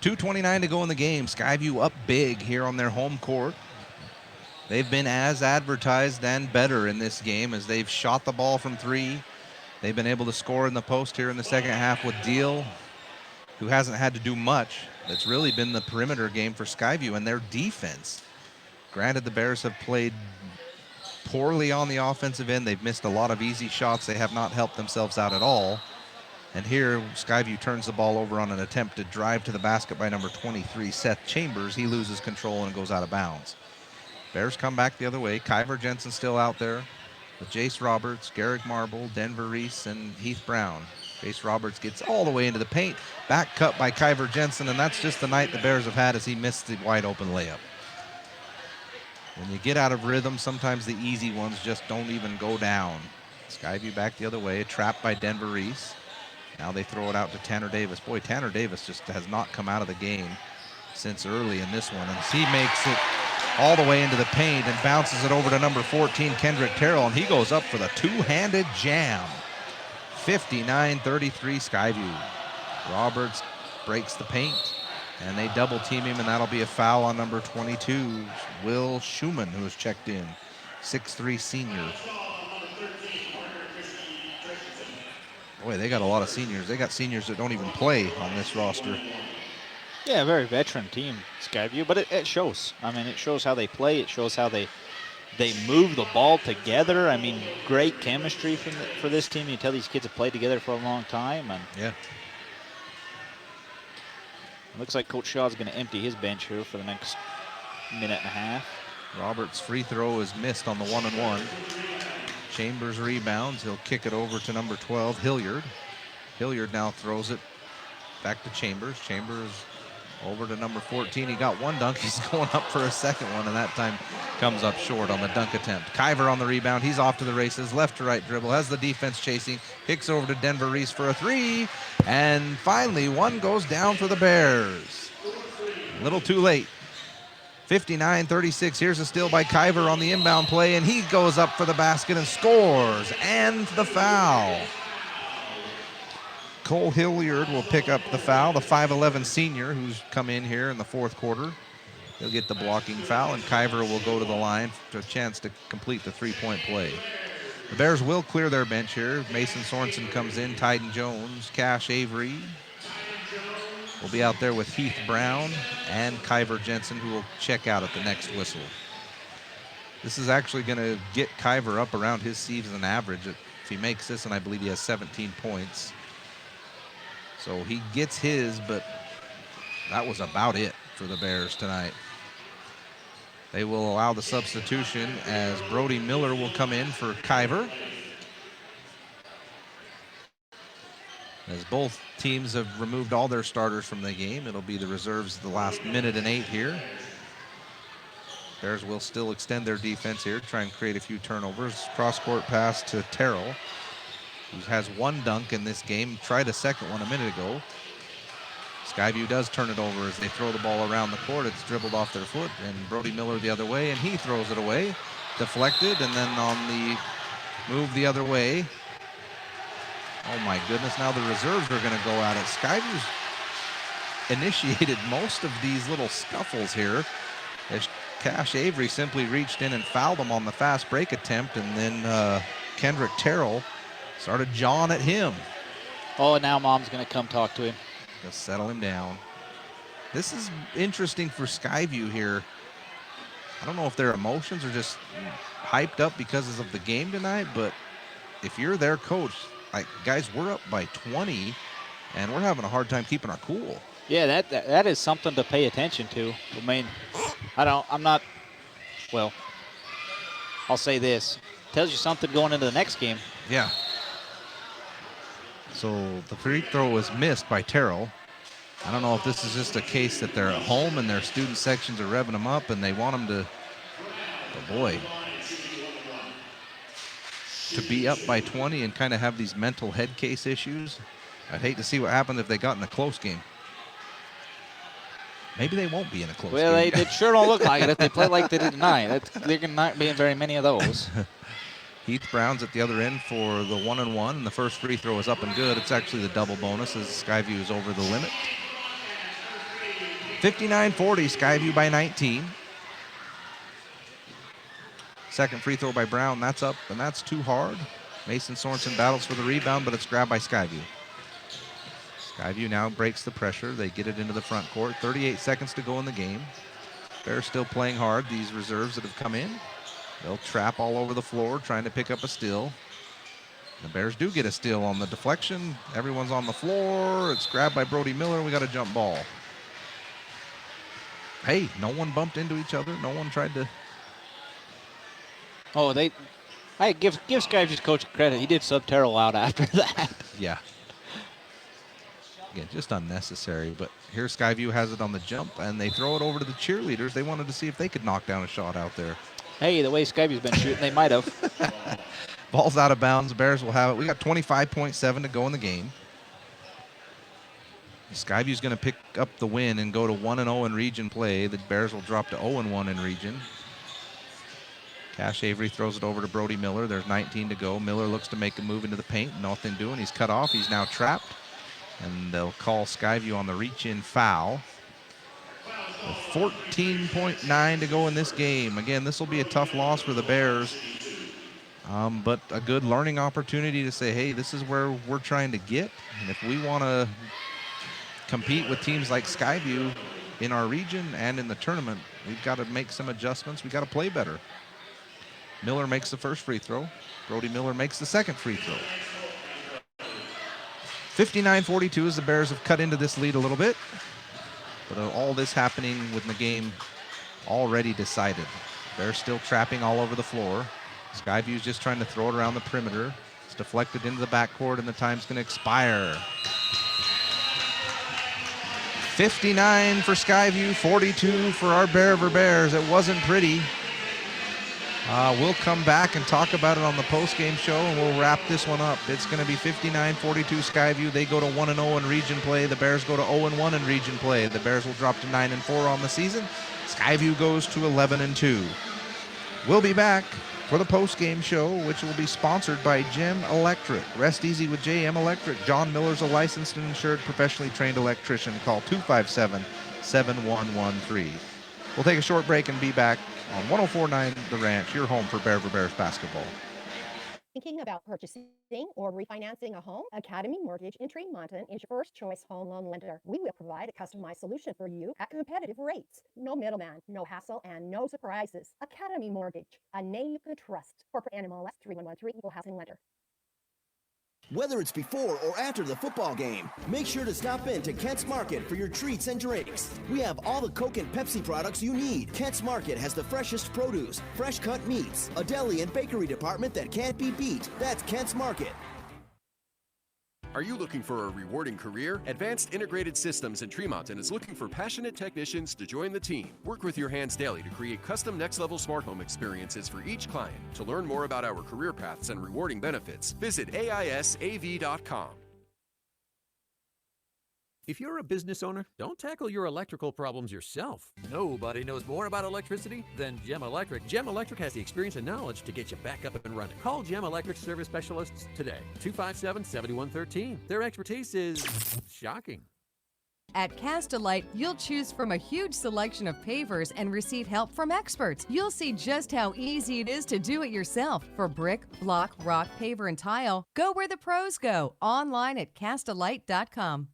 2:29 to go in the game. Skyview up big here on their home court. They've been as advertised and better in this game as they've shot the ball from three. They've been able to score in the post here in the second half with Deal, who hasn't had to do much. That's really been the perimeter game for Skyview and their defense. Granted, the Bears have played poorly on the offensive end. They've missed a lot of easy shots. They have not helped themselves out at all. And here, Skyview turns the ball over on an attempted drive to the basket by number 23, Seth Chambers. He loses control and goes out of bounds. Bears come back the other way. Kyver Jensen still out there with Jace Roberts, Garrick Marble, Denver Reese, and Heath Brown. Jace Roberts gets all the way into the paint. Back cut by Kyver Jensen, and that's just the night the Bears have had as he missed the wide open layup. When you get out of rhythm, sometimes the easy ones just don't even go down. Skyview back the other way, trapped by Denver Reese. Now they throw it out to Tanner Davis. Boy, Tanner Davis just has not come out of the game since early in this one. And he makes it all the way into the paint and bounces it over to number 14, Kendrick Terrell, and he goes up for the two-handed jam. 59-33 Skyview. Roberts breaks the paint, and they double team him, and that'll be a foul on number 22, Will Schumann, who has checked in, 6'3" senior. Boy, they got a lot of seniors. They got seniors that don't even play on this roster. Yeah, very veteran team, Skyview, but it shows. I mean, it shows how they play. It shows how they move the ball together. I mean, great chemistry for this team. You tell these kids have played together for a long time. And yeah. Looks like Coach Shaw's going to empty his bench here for the next minute and a half. Roberts' free throw is missed on the 1-and-1. Chambers rebounds. He'll kick it over to number 12, Hilliard. Hilliard now throws it back to Chambers. Chambers over to number 14. He got one dunk. He's going up for a second one, and that time comes up short on the dunk attempt. Kiver on the rebound. He's off to the races. Left to right dribble. Has the defense chasing. Kicks over to Denver Reese for a three. And finally, one goes down for the Bears. A little too late. 59-36. Here's a steal by Kiver on the inbound play, and he goes up for the basket and scores. And the foul. Cole Hilliard will pick up the foul, the 5'11" senior who's come in here in the fourth quarter. He'll get the blocking foul, and Kiver will go to the line for a chance to complete the three-point play. The Bears will clear their bench here. Mason Sorensen comes in, Tyden Jones, Cash Avery will be out there with Heath Brown and Kiver Jensen, who will check out at the next whistle. This is actually going to get Kiver up around his season average. If he makes this, and I believe he has 17 points. So he gets his, but that was about it for the Bears tonight. They will allow the substitution as Brody Miller will come in for Kiver. As both teams have removed all their starters from the game, it'll be the reserves the last minute and 8 here. Bears will still extend their defense here, try and create a few turnovers. Cross-court pass to Terrell, who has one dunk in this game. Tried a second one a minute ago. Skyview does turn it over as they throw the ball around the court. It's dribbled off their foot, and Brody Miller the other way, and he throws it away. Deflected, and then on the move the other way. Oh my goodness, now the reserves are gonna go at it. Skyview's initiated most of these little scuffles here, as Cash Avery simply reached in and fouled him on the fast break attempt, and then Kendrick Terrell started jawing at him. Oh, and now Mom's going to come talk to him. Just settle him down. This is interesting for Skyview here. I don't know if their emotions are just hyped up because of the game tonight, but if you're their coach, like, guys, we're up by 20, and we're having a hard time keeping our cool. Yeah, that is something to pay attention to. I mean, well, I'll say this. Tells you something going into the next game. Yeah. So the free throw was missed by Terrell. I don't know if this is just a case that they're at home and their student sections are revving them up and they want them to, oh boy, to be up by 20 and kind of have these mental head case issues. I'd hate to see what happened if they got in a close game. Maybe they won't be in a close game. Well, they sure don't look like it if they play like they did tonight. There can not be very many of those. Heath Brown's at the other end for the 1-and-1, and the first free throw is up and good. It's actually the double bonus as Skyview is over the limit. 59-40, Skyview by 19. Second free throw by Brown, that's up, and that's too hard. Mason Sorensen battles for the rebound, but it's grabbed by Skyview. Skyview now breaks the pressure. They get it into the front court. 38 seconds to go in the game. Bears still playing hard, these reserves that have come in. They'll trap all over the floor, trying to pick up a steal. The Bears do get a steal on the deflection. Everyone's on the floor. It's grabbed by Brody Miller. We got a jump ball. Hey, no one bumped into each other. No one tried to. Oh, I give Skyview's coach credit. He did sub Terrell out after that. Yeah. Again, just unnecessary. But here Skyview has it on the jump, and they throw it over to the cheerleaders. They wanted to see if they could knock down a shot out there. Hey, the way Skyview's been shooting, they might have. Ball's out of bounds. Bears will have it. We got 25.7 to go in the game. Skyview's going to pick up the win and go to 1-0 in region play. The Bears will drop to 0-1 in region. Cash Avery throws it over to Brody Miller. There's 19 to go. Miller looks to make a move into the paint. Nothing doing. He's cut off. He's now trapped. And they'll call Skyview on the reach-in foul. 14.9 to go in this game. Again, this will be a tough loss for the Bears. But a good learning opportunity to say, hey, this is where we're trying to get. And if we want to compete with teams like Skyview in our region and in the tournament, we've got to make some adjustments. We've got to play better. Miller makes the first free throw. Brody Miller makes the second free throw. 59-42 as the Bears have cut into this lead a little bit. But all this happening with the game already decided. Bears still trapping all over the floor. Skyview's just trying to throw it around the perimeter. It's deflected into the backcourt, and the time's going to expire. 59 for Skyview, 42 for our Bears. It wasn't pretty. We'll come back and talk about it on the post-game show, and we'll wrap this one up. It's going to be 59-42 Skyview. They go to 1-0 in region play. The Bears go to 0-1 in region play. The Bears will drop to 9-4 on the season. Skyview goes to 11-2. We'll be back for the post-game show, which will be sponsored by Gem Electric. Rest easy with JM Electric. John Miller's a licensed and insured professionally trained electrician. Call 257-7113. We'll take a short break and be back on 104.9 The Ranch, your home for Bears basketball. Thinking about purchasing or refinancing a home? Academy Mortgage in Tremonton is your first choice home loan lender. We will provide a customized solution for you at competitive rates. No middleman, no hassle, and no surprises. Academy Mortgage, a name you can trust. Corporate NMLS 3113, Equal Housing Lender. Whether it's before or after the football game, make sure to stop in to Kent's Market for your treats and drinks. We have all the Coke and Pepsi products you need. Kent's Market has the freshest produce, fresh cut meats, a deli and bakery department that can't be beat. That's Kent's Market. Are you looking for a rewarding career? Advanced Integrated Systems in Tremonton is looking for passionate technicians to join the team. Work with your hands daily to create custom next-level smart home experiences for each client. To learn more about our career paths and rewarding benefits, visit AISAV.com. If you're a business owner, don't tackle your electrical problems yourself. Nobody knows more about electricity than Gem Electric. Gem Electric has the experience and knowledge to get you back up and running. Call Gem Electric service specialists today. 257-7113. Their expertise is shocking. At Cast-A-Lite, you'll choose from a huge selection of pavers and receive help from experts. You'll see just how easy it is to do it yourself. For brick, block, rock, paver, and tile, go where the pros go. Online at castalite.com.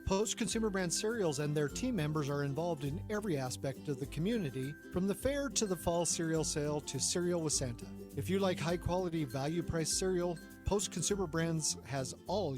Post Consumer Brand Cereals and their team members are involved in every aspect of the community, from the fair to the fall cereal sale to Cereal with Santa. If you like high-quality, value-priced cereal, Post Consumer Brands has all